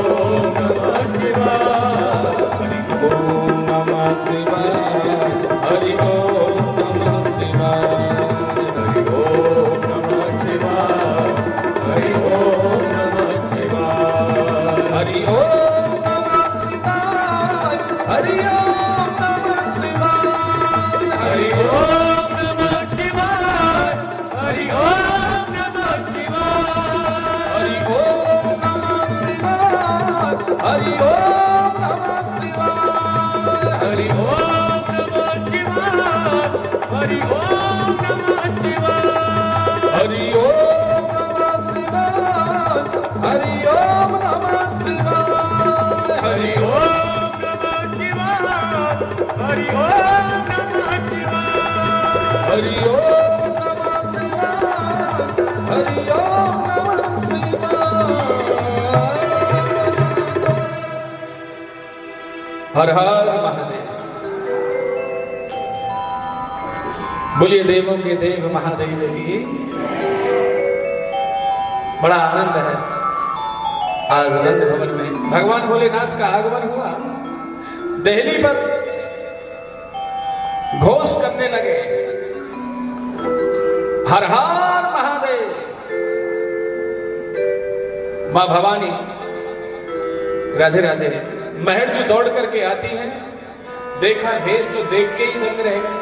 नमः शिवाय, हरि ओम नमः शिवाय, हरि ओम नमः शिवाय, हरि ओम नमः शिवाय, हरि ओम नमः शिवाय, हरि ओम नमः शिवाय, हरि ओम नमः शिवाय, हरि ओम नमः शिवाय, हरि ओम नमः शिवाय, हरि ओम नमः शिवाय, हरि ओम नमः शिवाय, हरि ओम नमः शिवाय, हरि ओम नमः शिवाय, हरि ओम नमः शिवाय, हरि हरि ओम नमः शिवाय, हरि ओम नमः शिवाय, हरि ओम नमः शिवाय, हरि ओम नमः शिवाय। हर हर महादेव। बोलिए देवों के देव महादेव की। बड़ा आनंद है आज नंद भवन में भगवान भोलेनाथ का आगमन हुआ। दिल्ली पर घोष करने लगे हर हर महादेव। मां भवानी राधे राधे महर जो दौड़ करके आती हैं, देखा भेष तो देख के ही दंग रह गए।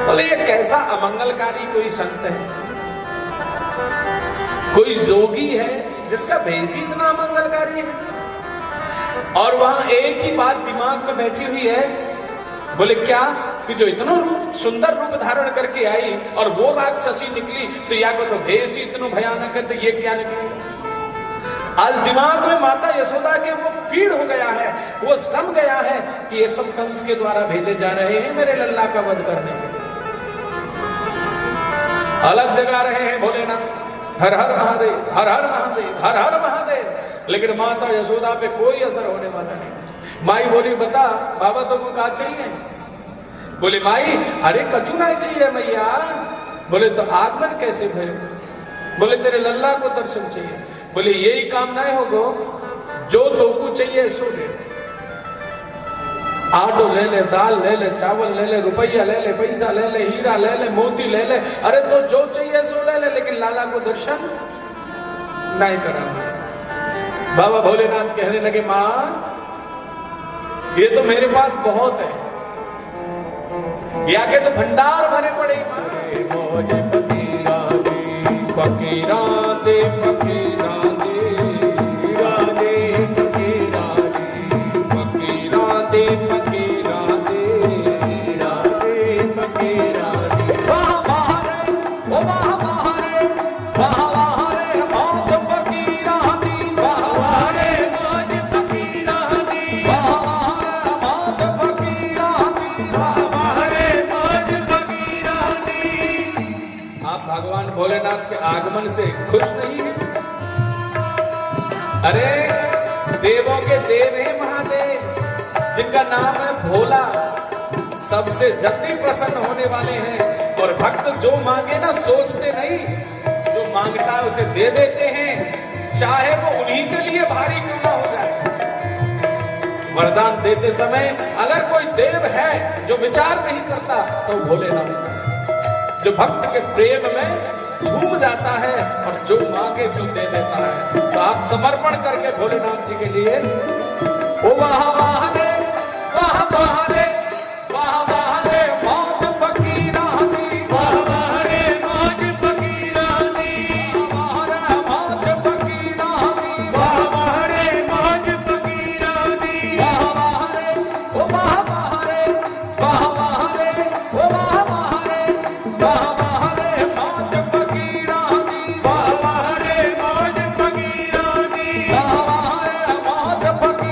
बोले ये कैसा अमंगलकारी कोई संत है, कोई जोगी है जिसका भेष ही इतना अमंगलकारी है। और वहां एक ही बात दिमाग में बैठी हुई है, बोले क्या कि जो इतना सुंदर रूप धारण करके आई और वो राक्षसी निकली, तो या को तो भेष ही इतना भयानक है, तो ये क्या निकलेगा। आज दिमाग में माता यशोदा के वो फीड हो गया है, वो सम गया है कि ये सब कंस के द्वारा भेजे जा रहे हैं मेरे लल्ला का वध करने के लिए। अलग जगा रहे हैं भोलेनाथ, हर हर महादेव, हर हर महादेव, हर हर महादेव। लेकिन माता यशोदा पे कोई असर होने वाला नहीं। माई बोली बता बाबा तो को क्या चाहिए। बोले माई अरे कछु नहीं चाहिए मैया, बोले तो आगमन कैसे भय? बोले तेरे लल्ला को दर्शन चाहिए। बोले यही कामनाएं होगो, जो तोकू चाहिए सो ले, आटो ले ले, दाल ले ले, चावल ले ले, रुपया ले ले, पैसा ले ले, हीरा ले ले, मोती ले ले, अरे तो जो चाहिए सो ले ले, लेकिन लाला को दर्शन नहीं करा। बाबा भोलेनाथ कहने लगे मां ये तो मेरे पास बहुत है, या के तो भंडार भरे पड़े। मौज फकीरा दे, फकीरा दे, फकीरा दे, राधे फकीरा दे, फकीरा दे, फकीरा दे, राधे फकीरा दे। वाह वाह रे, ओ वाह वाह रे, वाह वाह रे, मौज फकीरा दी, वाह वाह रे, मौज फकीरा दी, वाह वाह रे, मौज फकीरा दी, वाह वाह रे। मौज फकीरा दी। आप भगवान भोलेनाथ के आगमन से खुश नहीं है? अरे देवों के देव है महादेव, जिनका नाम है भोला, सबसे जल्दी प्रसन्न होने वाले हैं। और भक्त जो मांगे ना सोचते नहीं, जो मांगता है उसे दे देते हैं, चाहे वो उन्हीं के लिए भारी क्यों ना हो जाए। वरदान देते समय अगर कोई देव है जो विचार नहीं करता तो भोलेनाथ, जो भक्त के प्रेम में झूम जाता है और जो मांगे सो दे देता है। तो आप समर्पण करके भोलेनाथ जी के लिए ओ वाह वाह रे, वाह वाह रे, वाह वाह रे, मौज फकीरा दी, वाह वाह रे, मौज फकीरा दी, वाह रे, मौज फकीरा दी, वाह वाह रे, मौज फकीरा दी, वाह वाह रे, ओ वाह वाह रे, वाह वाह रे, ओ वाह वाह रे, वाह वाह रे, मौज फकीरा दी, वाह वाह रे, मौज फकीरा दी, वाह वाह रे, मौज फकीरा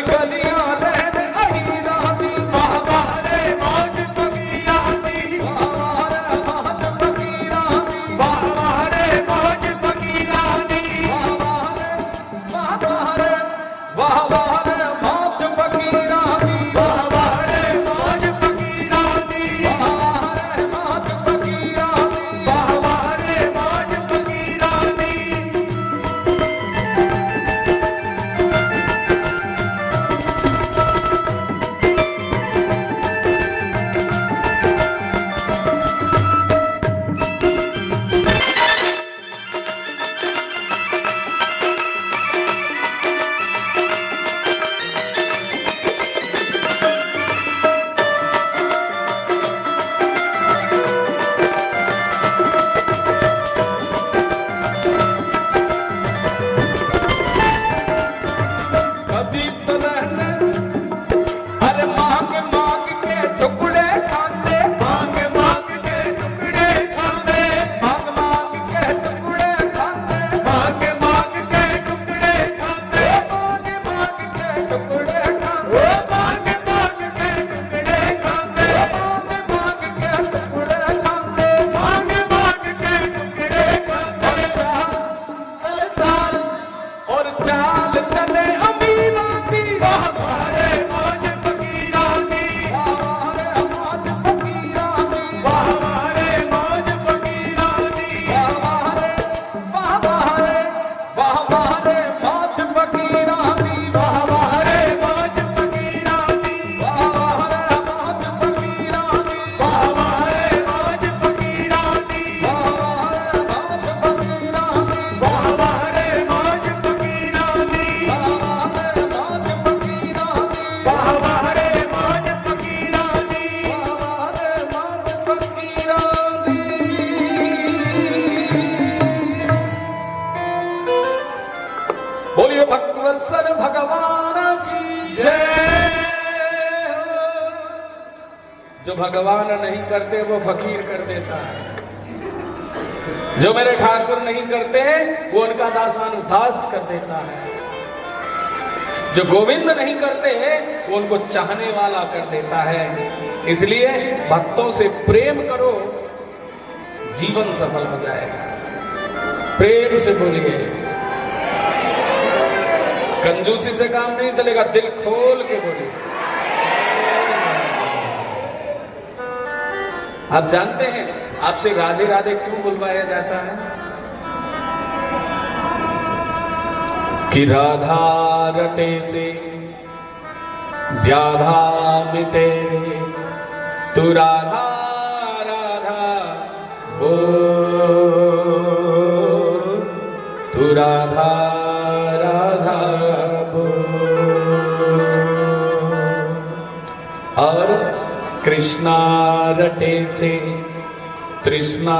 गलियां रहन अहीरा दी, वाह वाह रे मौज फकीरा दी, वाह वाह रे मौज फकीरा दी, वाह वाह रे मौज फकीरा दी, वाह वाह रे वाह वाह रे वाह वाह रे मौज फकीरा दी, वाह वाह रे मौज फकीरा दी, वाह वाह रे मौज फकीरा दी। वाह वाह रे मौज फकीरा दी। कभी तो रहने अरे मांग मांग के टुकड़े खाते, मांग मांग के टुकड़े खाते, मांग मांग के टुकड़े खाते, मांग मांग के टुकड़े खाते, मांग मांग के टुकड़े खाते, ओ मांग मांग के टुकड़े खाते, मांग मांग के टुकड़े खाते। मांग मांग के टुकड़े खाते। चल चाल और चाल चले अमीरा दी, वाह वाह रे मौज फकीरा दी, वाह वाह रे मौज फकीरा दी, वाह वाह रे मौज फकीरा दी, वाह वाह रे वाह वाह रे वाह वाह रे मौज फकीरा दी, वाह वाह रे मौज फकीरा दी, वाह वाह रे मौज फकीरा दी, वाह वाह रे मौज फकीरा दी, वाह वाह रे मौज फकीरा दी, वाह वाह रे मौज फकीरा दी, वाह वाह रे मौज फकीरा दी, वाह वाह रे मौज फकीरा दी। वाह वाह रे मौज फकीरा दी। बोलिए भक्तवत्सल भगवान की जय। जो भगवान नहीं करते वो फकीर कर देता है, जो मेरे ठाकुर नहीं करते वो उनका दासानुदास कर देता है, जो गोविंद नहीं करते वो उनको चाहने वाला कर देता है। इसलिए भक्तों से प्रेम करो, जीवन सफल हो जाएगा। प्रेम से बोलिए, कंजूसी से काम नहीं चलेगा, दिल खोल के बोलिए। आप जानते हैं आपसे राधे राधे क्यों बुलवाया जाता है? कि राधा रटे से व्याधा मिटे रे, तू राधा राधा बोल, तू राधा राधा बोल। और कृष्णा रटे से तृष्णा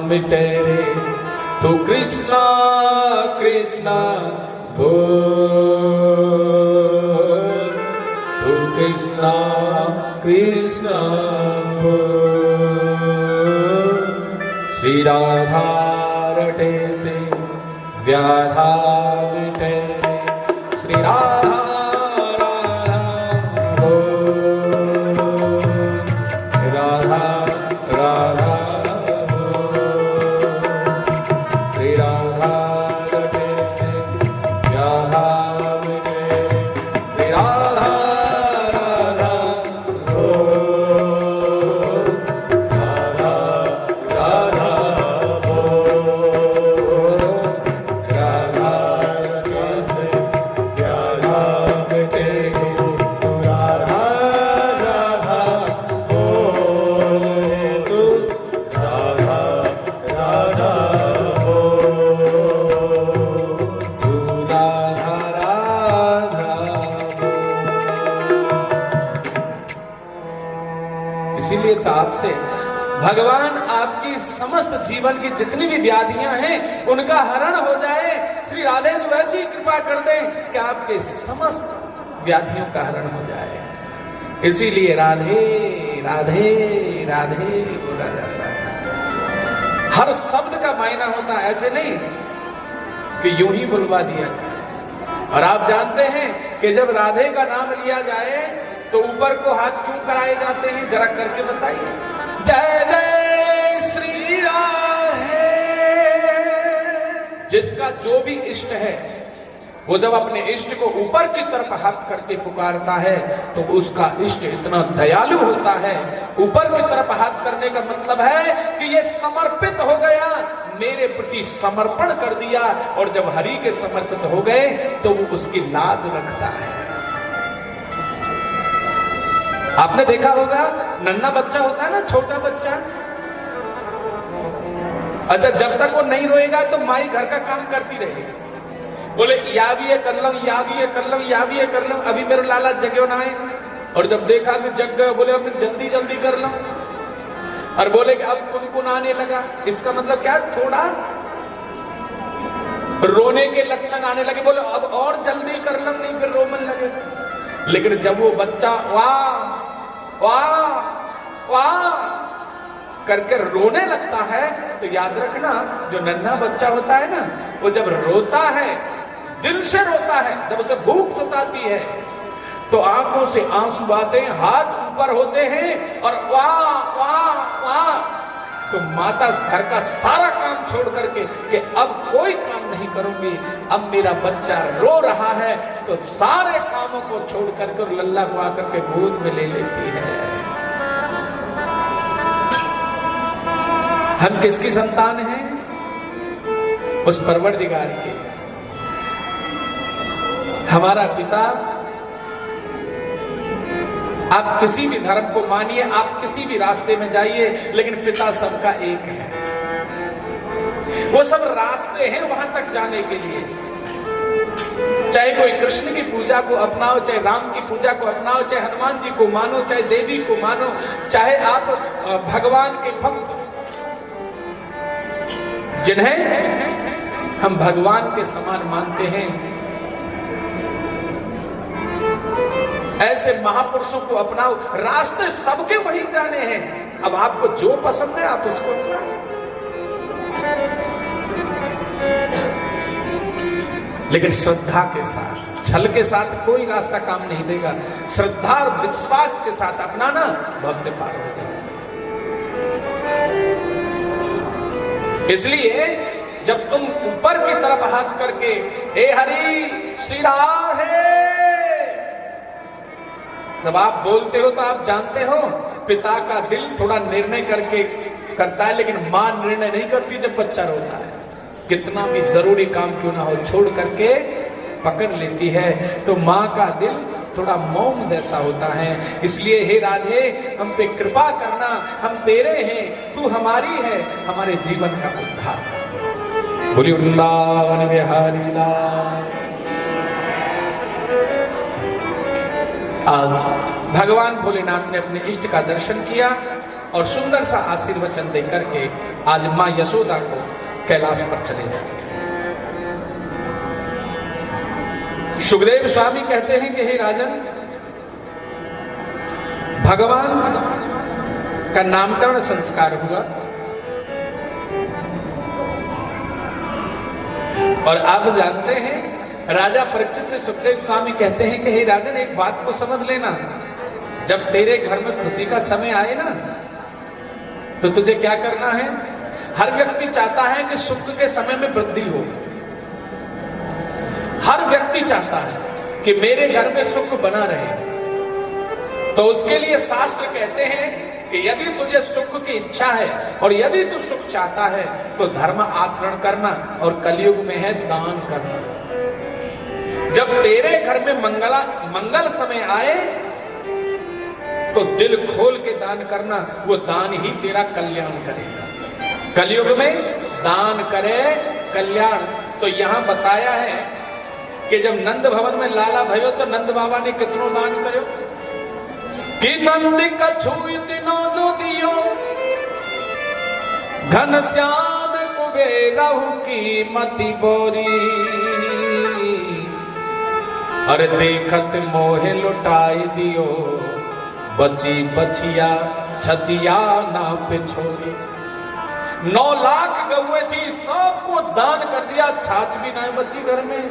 मिटे रे, तू कृष्णा कृष्णा बोल, तू कृष्णा कृष्णा बोल। श्री राधा रटे से व्याधा मिटे रे, श्री राधा राधा बोल, राधा राधा बोल। श्री राधा रटे से व्याधा मिटे रे, श्री राधा राधा बोल, राधा राधा बोल, राधा रटे से व्याधा मिटे रे, तू राधा राधा बोल रे, तू राधा राधा बोल, तू राधा राधा बोल। इसीलिए तो आपसे भगवान आपकी समस्त जीवन की जितनी भी व्याधियां हैं उनका हरण हो जाए। श्री राधे जो ऐसी कृपा कर दें कि आपके समस्त व्याधियों का हरण हो जाए। इसीलिए राधे राधे राधे बोला जाता है। हर शब्द का मायना होता है, ऐसे नहीं कि यूं ही बुलवा दिया। और आप जानते हैं कि जब राधे का नाम लिया जाए तो ऊपर को हाथ क्यों कराए जाते हैं, जरा करके बताइए। जय जय श्री राधे। जिसका जो भी इष्ट है वो जब अपने इष्ट को ऊपर की तरफ हाथ करके पुकारता है तो उसका इष्ट इतना दयालु होता है। ऊपर की तरफ हाथ करने का मतलब है कि ये समर्पित हो गया, मेरे प्रति समर्पण कर दिया, और जब हरि के समर्पित हो गए तो वो उसकी लाज रखता है। आपने देखा होगा नन्हा बच्चा होता है ना, छोटा बच्चा, अच्छा जब तक वो नहीं रोएगा तो माई घर का काम करती रहेगी, बोले या भी ये कर लो, या भी ये कर लो, या भी ये कर लो, अभी मेरे लाला जगो ना है। और जब देखा कि जग गए, बोले अब जल्दी जल्दी कर लो, और बोले कि अब कुन आने लगा, इसका मतलब क्या, थोड़ा रोने के लक्षण आने लगे, बोले अब और जल्दी कर लो, नहीं फिर रोमन लगे। लेकिन जब वो बच्चा वाह वाह वाह करके रोने लगता है तो याद रखना, जो नन्हा बच्चा होता है ना, वो जब रोता है, दिल से रोता है, जब उसे भूख सताती है तो आंखों से आंसू आते हैं, हाथ ऊपर होते हैं और वाह वाह वाह, तो माता घर का सारा काम छोड़ करके कि अब कोई काम नहीं करूंगी, अब मेरा बच्चा रो रहा है, तो सारे कामों को छोड़ करके लल्ला को आकर के गोद में ले लेती है। हम किसकी संतान हैं? उस परवरदिगार के। हमारा पिता, आप किसी भी धर्म को मानिए, आप किसी भी रास्ते में जाइए, लेकिन पिता सबका एक है। वो सब रास्ते हैं वहां तक जाने के लिए, चाहे कोई कृष्ण की पूजा को अपनाओ, चाहे राम की पूजा को अपनाओ, चाहे हनुमान जी को मानो, चाहे देवी को मानो, चाहे आप भगवान के भक्त जिन्हें हम भगवान के समान मानते हैं, ऐसे महापुरुषों को अपनाओ। रास्ते सबके वही जाने हैं, अब आपको जो पसंद है आप उसको अपनाओ। लेकिन श्रद्धा के साथ, छल के साथ कोई रास्ता काम नहीं देगा। श्रद्धा और विश्वास के साथ अपनाना, भव से पार हो जाए। इसलिए जब तुम ऊपर की तरफ हाथ करके हे हरि श्री राधे, जब आप बोलते हो तो आप जानते हो पिता का दिल थोड़ा निर्णय करके करता है, लेकिन मां निर्णय नहीं करती जब बच्चा रोता है। कितना भी जरूरी काम क्यों ना हो, छोड़ करके पकड़ लेती है। तो मां का दिल थोड़ा मोम जैसा होता है। इसलिए हे राधे, हम पे कृपा करना, हम तेरे हैं, तू हमारी है, हमारे जीवन का उद्धार। बोलिए वृंदावन बिहारी लाल। आज भगवान भोलेनाथ ने अपने इष्ट का दर्शन किया और सुंदर सा आशीर्वचन देकर के आज मां यशोदा को कैलाश पर चले जाए। सुखदेव स्वामी कहते हैं कि हे राजन, भगवान का नामकरण संस्कार हुआ और आप जानते हैं राजा परीक्षित से सुखदेव स्वामी कहते हैं कि हे राजन, एक बात को समझ लेना, जब तेरे घर में खुशी का समय आए ना तो तुझे क्या करना है। हर व्यक्ति चाहता है कि सुख के समय में वृद्धि हो, हर व्यक्ति चाहता है कि मेरे घर में सुख बना रहे। तो उसके लिए शास्त्र कहते हैं कि यदि तुझे सुख की इच्छा है और यदि तू सुख चाहता है तो धर्म आचरण करना, और कलयुग में है दान करना। जब तेरे घर में मंगल समय आए तो दिल खोल के दान करना, वो दान ही तेरा कल्याण करेगा। कलयुग में दान करे कल्याण। तो यहां बताया है कि जब नंद भवन में लाला भयो तो नंद बाबा ने कितनो दान करो कि नंद कछु इतनो जो दियो, घन श्याम कुबेरहु की मति बोरी, अरे देखत मोहे लुटाई दियो, बची बचिया छचिया ना पिछोरी। 9 लाख गौएं थी, सबको दान कर दिया, छाछ भी ना बची घर में।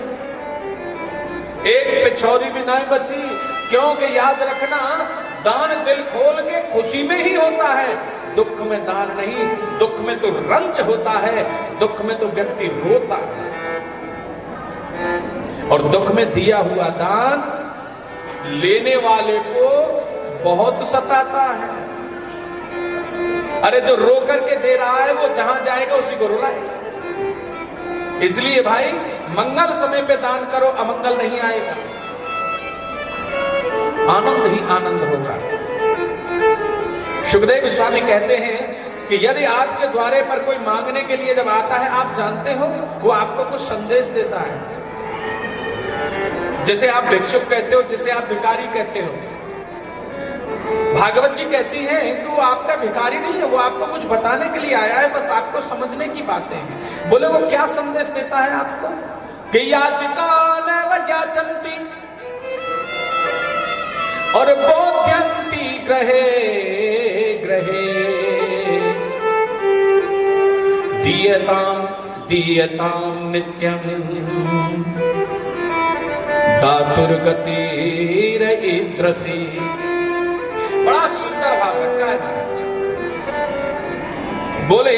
एक पिछौरी भी नहीं बची, क्योंकि याद रखना दान दिल खोल के खुशी में ही होता है, दुख में दान नहीं। दुख में तो रंज होता है, दुख में तो व्यक्ति रोता है, और दुख में दिया हुआ दान लेने वाले को बहुत सताता है। अरे जो रो करके दे रहा है वो जहां जाएगा उसी को रुलाएगा। इसलिए भाई मंगल समय पे दान करो, अमंगल नहीं आएगा, आनंद ही आनंद होगा। सुखदेव स्वामी कहते हैं कि यदि आपके द्वारे पर कोई मांगने के लिए जब आता है, आप जानते हो वो आपको कुछ संदेश देता है। जिसे आप भिक्षुक कहते हो, जिसे आप भिखारी कहते हो, भागवत जी कहती है कि वो आपका भिखारी नहीं है, वो आपको कुछ बताने के लिए आया है, बस आपको समझने की बातें हैं। बोले वो क्या संदेश देता है आपको कि याचिका नैव याचन्ति और बोध्यन्ति ग्रहे ग्रहे दीयताम दीयताम नित्यम दातुर्गतिर ईदृशी। बड़ा सुंदर भाव रखा है महाराज। बोले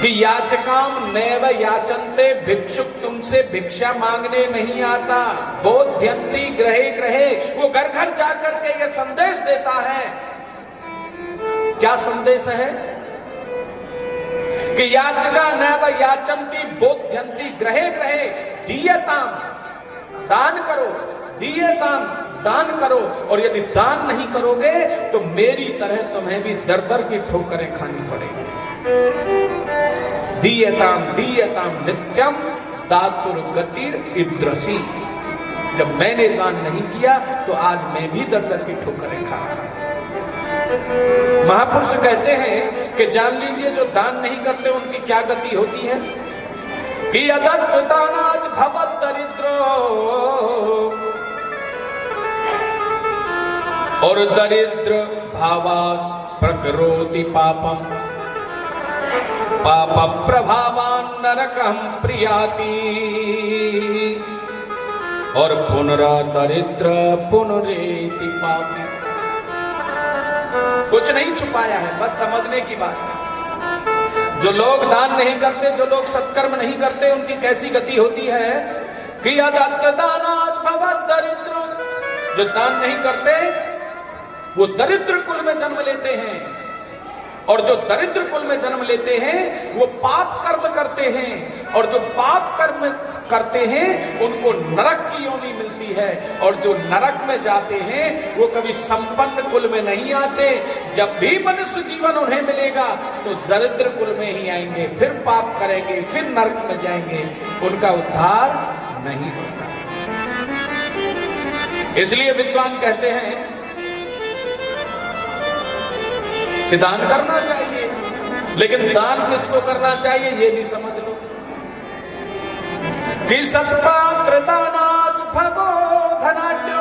कि याचकाम नैव याचन्ते, भिक्षुक तुमसे भिक्षा मांगने नहीं आता। बोध्यन्ति ग्रहे ग्रहे, वो घर घर जाकर के ये संदेश देता है। क्या संदेश है कि याचका नैव याचन्ति बोध्यन्ति ग्रहे ग्रहे दीयताम, दान करो, दीयताम, दान करो, और यदि दान नहीं करोगे तो मेरी तरह तुम्हें भी दर दर की ठोकरें खानी पड़ेगी। दीयताम दीयताम नित्यम दातुर गतिर ईदृशी। जब मैंने दान नहीं किया तो आज मैं भी दर दर की ठोकरें खा रहा हूं। महापुरुष कहते हैं कि जान लीजिए जो दान नहीं करते उनकी क्या गति होती है कि यदत् दानाच भवत् दरिद्रो, और दरिद्र भावात् प्रकरोति पापम, पाप प्रभावान् नरकं प्रियाति, और पुनरादरिद्र पुनरेति पापी। कुछ नहीं छुपाया है, बस समझने की बात है। जो लोग दान नहीं करते, जो लोग सत्कर्म नहीं करते, उनकी कैसी गति होती है कि यदत् दानाच भवत् दरिद्रो, जो दान नहीं करते वो दरिद्र कुल में जन्म लेते हैं, और जो दरिद्र कुल में जन्म लेते हैं वो पाप कर्म करते हैं, और जो पाप कर्म करते हैं उनको नरक की योनि मिलती है, और जो नरक में जाते हैं वो कभी संपन्न कुल में नहीं आते। जब भी मनुष्य जीवन उन्हें मिलेगा तो दरिद्र कुल में ही आएंगे, फिर पाप करेंगे, फिर नरक में जाएंगे, उनका उद्धार नहीं होता। इसलिए विद्वान कहते हैं कि दान करना चाहिए, लेकिन दान किसको करना चाहिए ये भी समझ लो कि सत्पात्र दानाच भवो धनाढ्यो,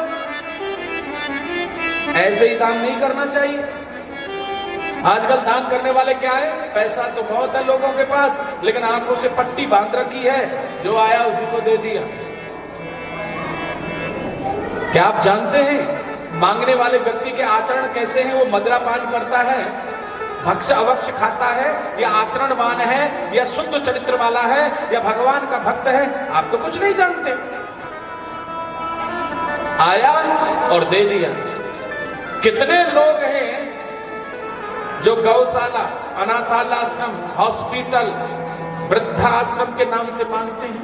ऐसे ही दान नहीं करना चाहिए। आजकल दान करने वाले क्या है, पैसा तो बहुत है लोगों के पास, लेकिन आंखों से पट्टी बांध रखी है, जो आया उसी को दे दिया। क्या आप जानते हैं मांगने वाले व्यक्ति के आचरण कैसे हैं? वो मदिरापान करता है, भक्ष अवक्ष खाता है, या आचरणवान है, या शुद्ध चरित्र वाला है, या भगवान का भक्त है, आप तो कुछ नहीं जानते। आया और दे दिया। कितने लोग हैं जो गौशाला, अनाथालय, हॉस्पिटल, वृद्धाश्रम के नाम से मांगते हैं।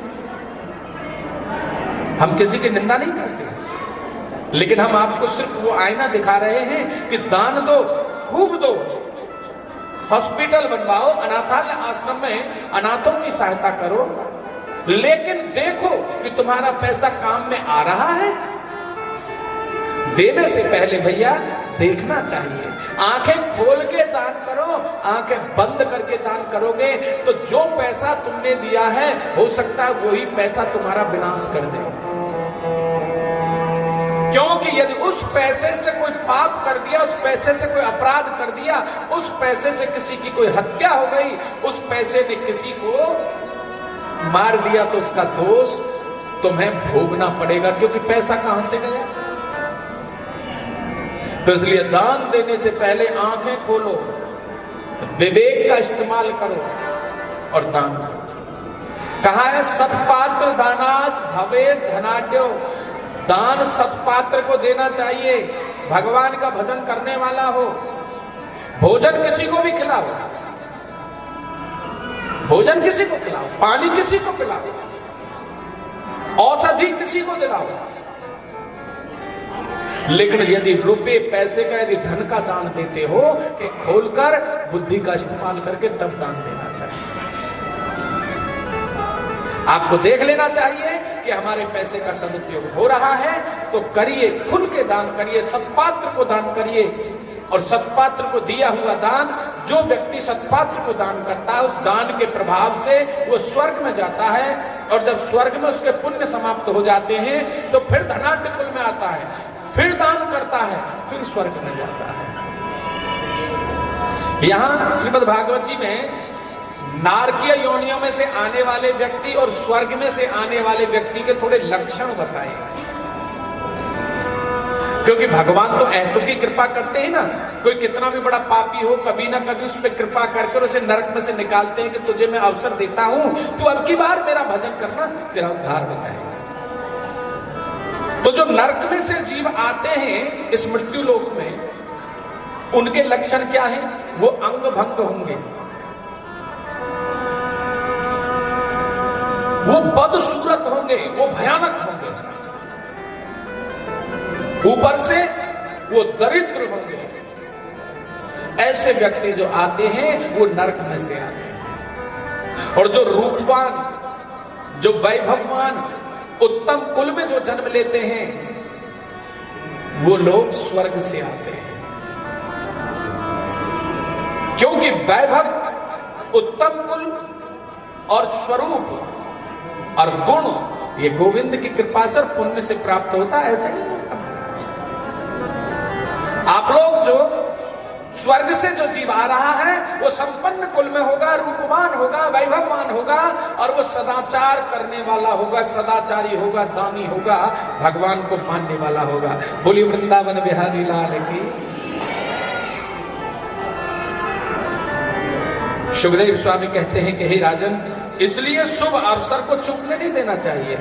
हम किसी की निंदा नहीं करते, लेकिन हम आपको सिर्फ वो आईना दिखा रहे हैं कि दान दो, खूब दो, हॉस्पिटल बनवाओ, अनाथालय आश्रम में अनाथों की सहायता करो, लेकिन देखो कि तुम्हारा पैसा काम में आ रहा है। देने से पहले भैया देखना चाहिए। आंखें खोल के दान करो, आंखें बंद करके दान करोगे तो जो पैसा तुमने दिया है हो सकता है वही पैसा तुम्हारा विनाश कर दे। क्योंकि यदि उस पैसे से कोई पाप कर दिया, उस पैसे से कोई अपराध कर दिया, उस पैसे से किसी की कोई हत्या हो गई, उस पैसे ने किसी को मार दिया, तो उसका दोष तुम्हें भोगना पड़ेगा, क्योंकि पैसा कहां से गया। तो इसलिए दान देने से पहले आंखें खोलो, विवेक का इस्तेमाल करो और दान दो। कहा है सत्पात्र दानाच भवे धनाढ्यो, दान सत्पात्र को देना चाहिए, भगवान का भजन करने वाला हो। भोजन किसी को भी खिलाओ, भोजन किसी को खिलाओ, पानी किसी को पिलाओ, औषधि किसी को दिलाओ, लेकिन यदि रुपए पैसे का यदि धन का दान देते हो तो खोलकर बुद्धि का इस्तेमाल करके तब दान देना चाहिए। आपको देख लेना चाहिए कि हमारे पैसे का सदुपयोग हो रहा है तो करिए, खुल के दान करिए, सत्पात्र को दान करिए। और सत्पात्र को दिया हुआ दान, जो व्यक्ति सत्पात्र को दान करता है उस दान के प्रभाव से वो स्वर्ग में जाता है, और जब स्वर्ग में उसके पुण्य समाप्त हो जाते हैं तो फिर धनाढ्य कुल में आता है, फिर दान करता है, फिर स्वर्ग में जाता है। यहां श्रीमद् भागवत जी में नारकीय योनियों में से आने वाले व्यक्ति और स्वर्ग में से आने वाले व्यक्ति के थोड़े लक्षण बताए, क्योंकि भगवान तो ऐतों की कृपा करते हैं ना। कोई कितना भी बड़ा पापी हो, कभी ना कभी उस पर कृपा करके उसे नरक में से निकालते हैं कि तुझे मैं अवसर देता हूं, तू अब की बार मेरा भजन करना, तेरा उद्धार हो जाएगा। तो जो नरक में से जीव आते हैं इस मृत्यु लोक में, उनके लक्षण क्या है? वो अंग भंग होंगे, वो बदसूरत होंगे, वो भयानक होंगे, ऊपर से वो दरिद्र होंगे। ऐसे व्यक्ति जो आते हैं वो नरक में से आते हैं। और जो रूपवान, जो वैभववान, उत्तम कुल में जो जन्म लेते हैं वो लोग स्वर्ग से आते हैं, क्योंकि वैभव, उत्तम कुल और स्वरूप और गुण ये गोविंद की कृपा से पुण्य से प्राप्त होता है। ऐसे नहीं होता। आप लोग जो स्वर्ग से जो जीव आ रहा है वो संपन्न कुल में होगा, रूपवान होगा, वैभववान होगा, और वो सदाचार करने वाला होगा, सदाचारी होगा, दानी होगा, भगवान को मानने वाला होगा। बोलिए वृंदावन बिहारी लाल की। सुखदेव स्वामी कहते हैं कि हे राजन, इसलिए शुभ अवसर को चूकने नहीं देना चाहिए।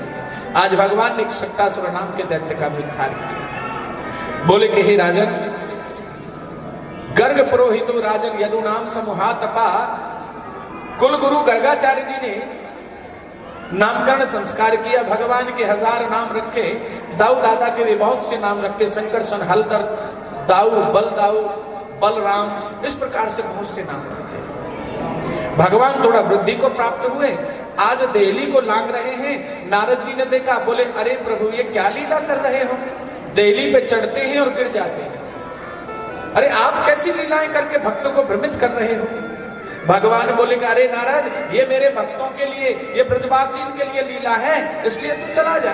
आज भगवान ने शक्तासुर नाम के दैत्य का भी उद्धार किया। बोले कि हे राजन, गर्ग पुरोहित राजन यदु नाम समूहा तपा, कुल गुरु गर्गाचार्य जी ने नामकरण संस्कार किया। भगवान के 1000 नाम रखे, दाऊ दादा के भी बहुत से नाम रखे, संकर्षण, हलदर, दाऊ, बलदाऊ, बलराम, इस प्रकार से बहुत से नाम रखे। भगवान थोड़ा वृद्धि को प्राप्त हुए, आज देहली को लांग रहे हैं। नारद जी ने देखा, बोले अरे प्रभु ये क्या लीला कर रहे हो, देहली पे चढ़ते हैं और गिर जाते हैं, अरे आप कैसी लीलाएं करके भक्तों को भ्रमित कर रहे हो। भगवान बोले कि अरे नारद, ये मेरे भक्तों के लिए, ये ब्रजवासी के लिए लीला है, इसलिए तुम चला जा।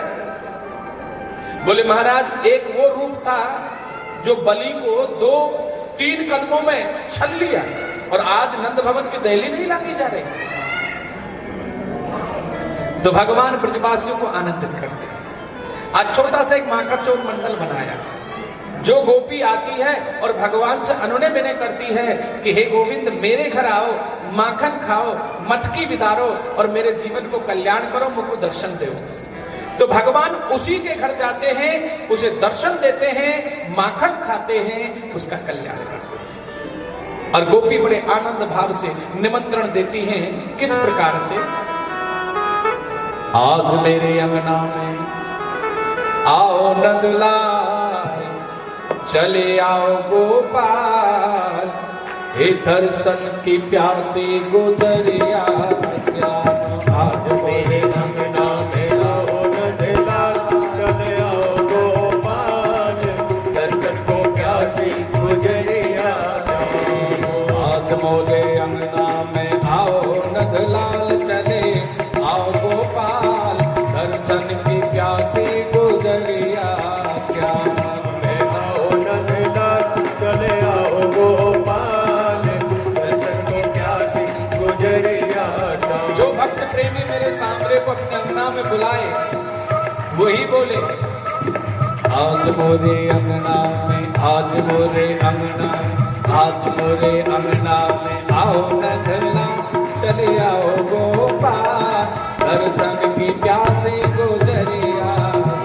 बोले महाराज, एक वो रूप था जो बलि को 2-3 कदमों में छल लिया, और आज नंद भवन की देहली नहीं लांगी जा रही। तो भगवान ब्रजवासियों को आनंदित करते हैं। आज छोटा सा एक माकड़चोर मंडल बनाया, जो गोपी आती है और भगवान से अनुनय विनय करती है कि हे गोविंद, मेरे घर आओ, माखन खाओ, मटकी बिदारो और मेरे जीवन को कल्याण करो, मुझको दर्शन दो। तो भगवान उसी के घर जाते हैं, उसे दर्शन देते हैं, माखन खाते हैं, उसका कल्याण करते हैं। और गोपी बड़े आनंद भाव से निमंत्रण देती हैं, किस प्रकार से? आज मेरे अंगना में आओ नंदलाल, चले आओ गोपाल, हे दर्शन की प्यासी गुजरिया। आज मेरे अंगना में आओ नंदलाल, चले आओ गोपाल, दर्शन को प्यासी गुजरिया। आज मोरे अंगना में आओ नंदलाल, चले आओ गोपाल, दर्शन की प्यासी गुजरिया। प्रेमी मेरे सांवरे को अपने अंगना में बुलाए वही बोले, आज मोरे अंगना में, आज मोरे अंगना में, आज मोरे अंगना में आओ नंदला, चले आओ गोपाल, दर्शन की प्यासी गुजरिया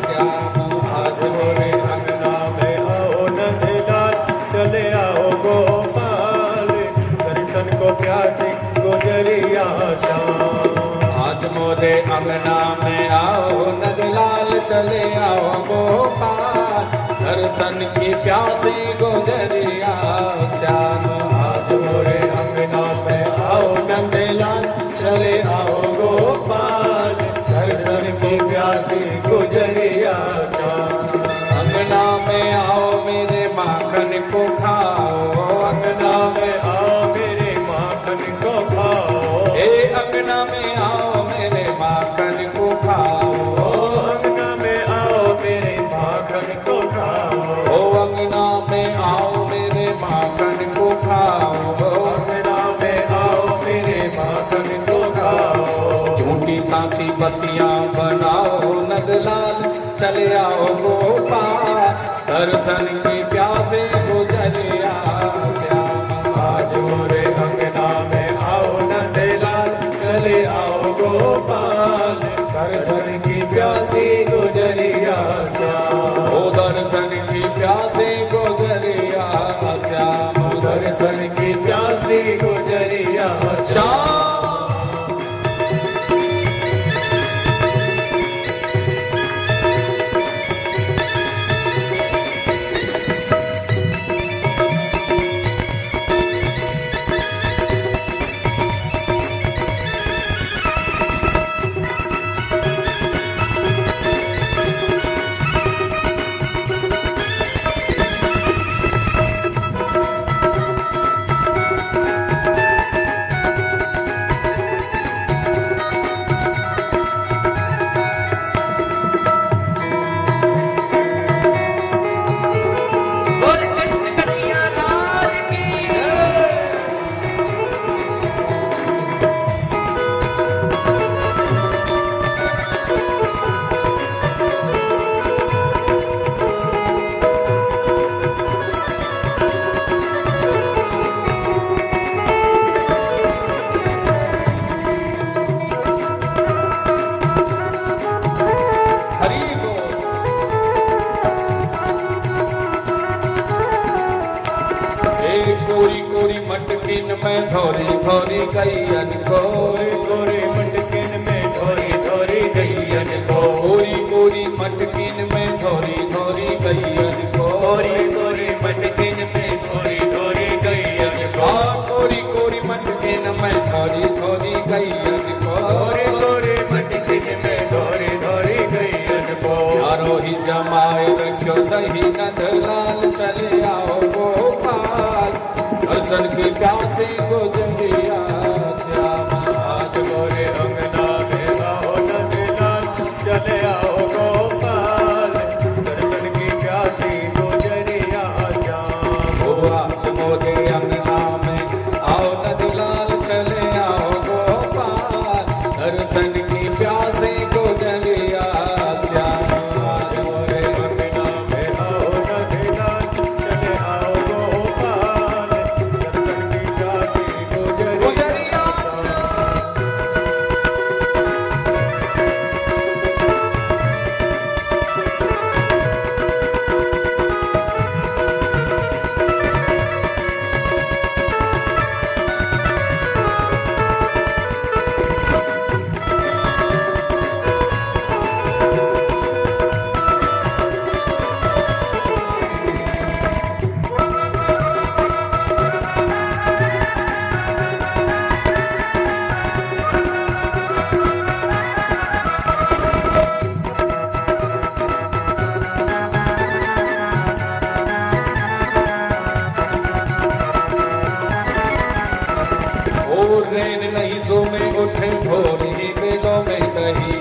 श्याम। आज मोरे अंगना में आओ नंदलाल, चले आओ गोपाल, दर्शन को प्यासे गुजरिया श्याम। आज मोरे अंगना में आओ नंदलाल, चले आओ गोपाल, दर्शन की प्यासी गुजरिया श्याम। आज मोरे अंगना में आओ नंदलाल, चले आओ गोपाल, दर्शन की प्यासी गुजरिया श्याम। अंगना में आओ मेरे माखन को खाओ, अंगना में आओ मेरे माखन को खाओ, हे अंगना में आओ मेरे माखन को खाओ, अंगना में आओ मेरे माखन को खाओ, ओ अंगना में आओ मेरे माखन को खाओ, अंगना में आओ मेरे माखन को खाओ। झूठी सांची बत्तियां बनाओ नंदलाल, चले आओ गोपाल, दर्शन की प्यासे गुजरिया श्याम। आज मोरे अंगना में आओ नंदलाल, चले आओ गोपाल, दर्शन की प्यासी गुजरिया श्याम। ओ दर्शन की प्यासे गुजरिया श्याम, दर्शन की प्यासी गुजरिया श्याम। कोरी कोरी मटकिन में धोरी धोरी गैयन को, कोरी कोरी मटकिन में धोरी धोरी गैयन को, कोरी कोरी मटकिन में धोरी धोरी गैयन को, कोरी कोरी मटकिन में धोरी धोरी गैयन को, कोरी कोरी मटकिन में धोरी धोरी गैयन को, कोरी कोरी मटकिन में धोरी धोरी गैयन को। चारों ही जमाए रखो दही नंदलाल, चले आओ गोपाल, दर्शन की प्यासी गुजरिया श्याम। आज मोरे अंगना में आओ नंदलाल, चले आओ गोपाल, दर्शन की प्यासी गुजरिया श्याम। ओ आज मोरे अंगना में आओ नंदलाल, चले आओ गोपाल, दर्शन की प्यासी गुजरिया श्याम। आज मोरे अंगना में आओ नंदलाल, चले आओ गोपाल, दर्शन की प्यासी गुजरिया रैन नहीं सो में उठे भोरी बेलों में दही,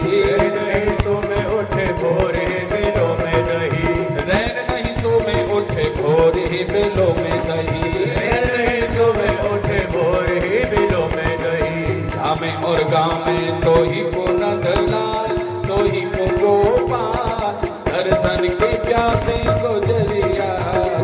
नहीं सो में उठे भोरे बिलों में दही, रैन नहीं सो में उठे भोरी बेलों में दही, नहीं सो में उठे भोरे बिलों में दही। धामे और गाँव में तो ही को नंदलाल, तो ही को गोपाल, प्यासे गुजरिया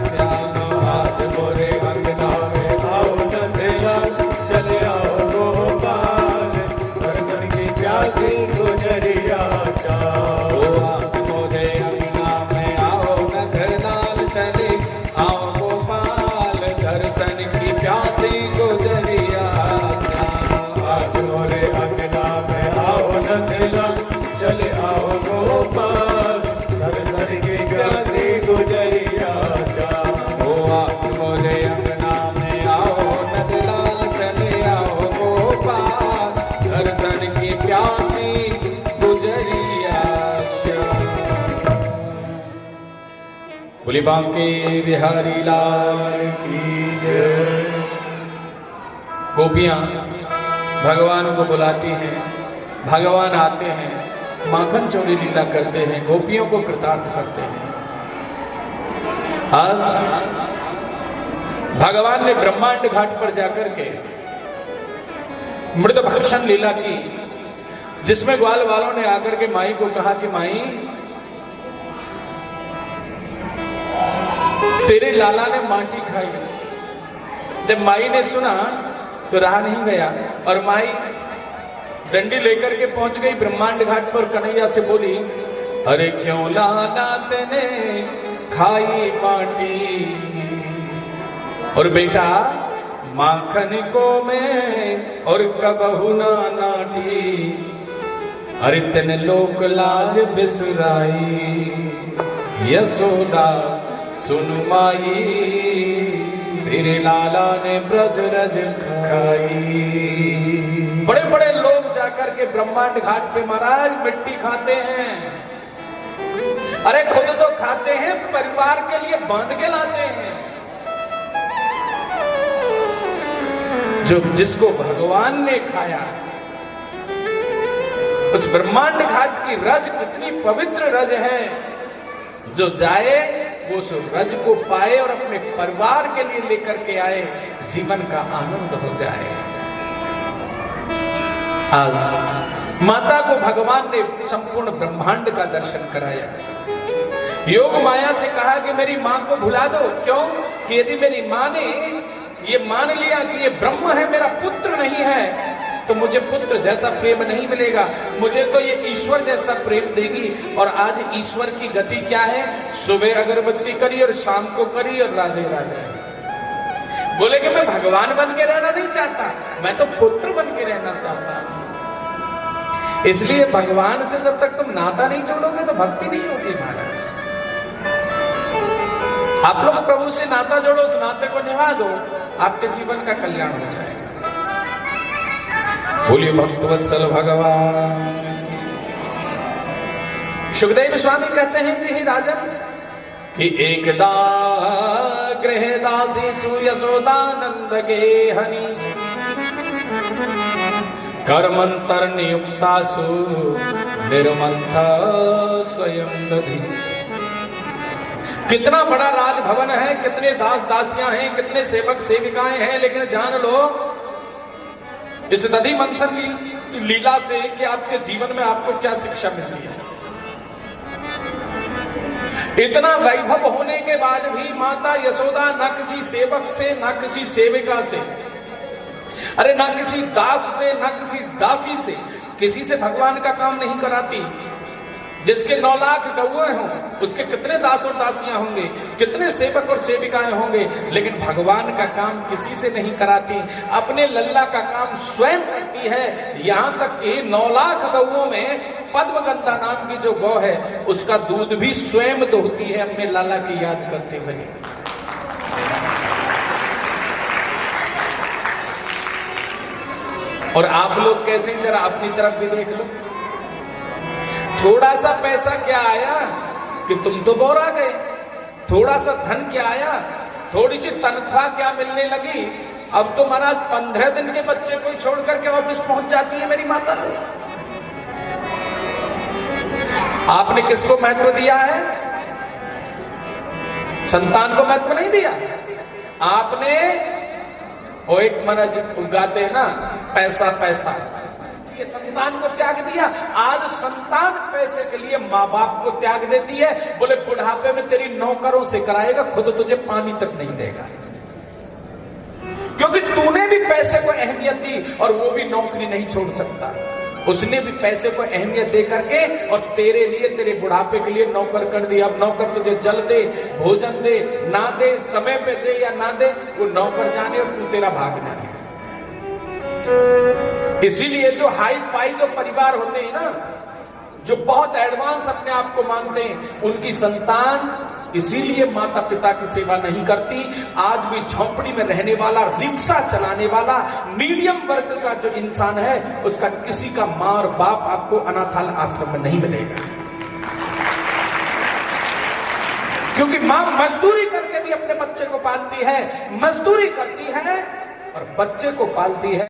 श्यामा। आज मोरे अंगना में आओ नंदलाल, चले आओ गोपाल, दर्शन की प्यासी गुजरिया श्याम। ओ आज मोरे अंगना में आओ नंदलाल, चले आओ गोपाल, दर्शन की प्यासी गुजरिया श्याम। आज मोरे अंगना में आओ नंदलाल, चले आओ गोपाल, दर्शन की प्यासी गुजरिया श्याम। ओ आज मोरे अंगना में आओ नंदलाल, चले आओ गोपाल, दर्शन की प्यासी गुजरिया श्याम। बोली बांके बिहारी लाल की जय। गोपियां भगवान को बुलाती हैं, भगवान आते हैं, माखन चोरी लीला करते हैं, गोपियों को कृतार्थ करते हैं। आज भगवान ने ब्रह्मांड घाट पर जाकर के मृद भक्षण लीला की, जिसमें ग्वाल वालों ने आकर के माई को कहा कि माई, तेरे लाला ने माटी खाई। जब माई ने सुना तो रहा नहीं गया और माई डंडी लेकर के पहुंच गई ब्रह्मांड घाट पर। कन्हैया से बोली, अरे क्यों लाला तेने खाई माटी, और बेटा माखन को मैं और कबहू ना नाटी। अरे तेने लोक लाज बिसराई, यशोदा सुन माई, तेरे लाला ने ब्रज रज खाई। बड़े बड़े लोग जाकर के ब्रह्मांड घाट पे महाराज मिट्टी खाते हैं। अरे खुद तो खाते हैं, परिवार के लिए बांध के लाते हैं। जो जिसको भगवान ने खाया, उस ब्रह्मांड घाट की रज कितनी पवित्र रज है। जो जाए वो उस रज को पाए और अपने परिवार के लिए लेकर के आए, जीवन का आनंद हो जाए। आज माता को भगवान ने संपूर्ण ब्रह्मांड का दर्शन कराया। योग माया से कहा कि मेरी मां को भुला दो। क्यों? कि यदि मेरी मां ने ये मान लिया कि ये ब्रह्म है, मेरा पुत्र नहीं है, तो मुझे पुत्र जैसा प्रेम नहीं मिलेगा, मुझे तो ये ईश्वर जैसा प्रेम देगी। और आज ईश्वर की गति क्या है? सुबह अगरबत्ती करी और शाम को करी और राधे राधे। बोले कि मैं भगवान बन के रहना नहीं चाहता, मैं तो पुत्र बन के रहना चाहता हूं। इसलिए भगवान से जब तक तुम नाता नहीं जोड़ोगे तो भक्ति नहीं होगी महाराज। आप लोग प्रभु से नाता जोड़ो, उस नाते को निभा दो, आपके जीवन का कल्याण हो जाएगा। बोलिए भक्तवत्सल भगवान। सुखदेव स्वामी कहते हैं कि हे राजन, कि एकदा गृह दासी सुयशोदानंद के हनि, कर्मंतर नियुक्तासु निर्मंथ स्वयं दधि। कितना बड़ा राजभवन है, कितने दास दासियां हैं, कितने सेवक सेविकाएं हैं, लेकिन जान लो इस दधि मंथन लीला से कि आपके जीवन में आपको क्या शिक्षा मिलती है। इतना वैभव होने के बाद भी माता यशोदा न किसी सेवक से, न किसी सेविका से, अरे ना किसी दास से, ना किसी दासी से, किसी से भगवान का काम नहीं कराती। जिसके 9 लाख गौएं हों, उसके कितने दास और दासियां होंगे, कितने सेवक और सेविकाएं होंगे, लेकिन भगवान का काम किसी से नहीं कराती। अपने लल्ला का काम स्वयं करती है। यहां तक कि 9 लाख गौओं में पद्मगंधा नाम की जो गौ है, उसका दूध भी स्वयं दोहती है अपने लाला की याद करते हुए। और आप लोग कैसे, जरा अपनी तरफ भी देख लो। थोड़ा सा पैसा क्या आया कि तुम तो बोरा गए, थोड़ा सा धन क्या आया, थोड़ी सी तनख्वाह क्या मिलने लगी। अब तो महाराज 15 दिन के बच्चे को छोड़ करके ऑफिस पहुंच जाती है मेरी माता। आपने किसको महत्व दिया है? संतान को महत्व नहीं दिया आपने। वो एक महाराज उगाते हैं ना, पैसा पैसा, के लिए संतान को त्याग दिया, आज संतान पैसे के लिए माँ बाप को त्याग देती है। बोले बुढ़ापे में तेरी नौकरों से कराएगा, खुद तुझे पानी तक नहीं देगा, क्योंकि तूने भी पैसे को अहमियत दी और वो भी नौकरी नहीं छोड़ सकता। उसने भी पैसे को अहमियत दे करके और तेरे लिए, तेरे बुढ़ापे के लिए नौकर कर दिया। अब नौकर तुझे जल दे, भोजन दे, ना दे, समय पे दे या ना दे, वो नौकर जाने और तू तेरा भाग जाने। इसीलिए जो हाई फाई जो परिवार होते हैं ना, जो बहुत एडवांस अपने आप को मानते हैं, उनकी संतान इसीलिए माता पिता की सेवा नहीं करती। आज भी झोंपड़ी में रहने वाला, रिक्शा चलाने वाला मीडियम वर्ग का जो इंसान है, उसका किसी का मां और बाप आपको अनाथाल आश्रम में नहीं मिलेगा, क्योंकि मां मजदूरी करके भी अपने बच्चे को पालती है, मजदूरी करती है और बच्चे को पालती है।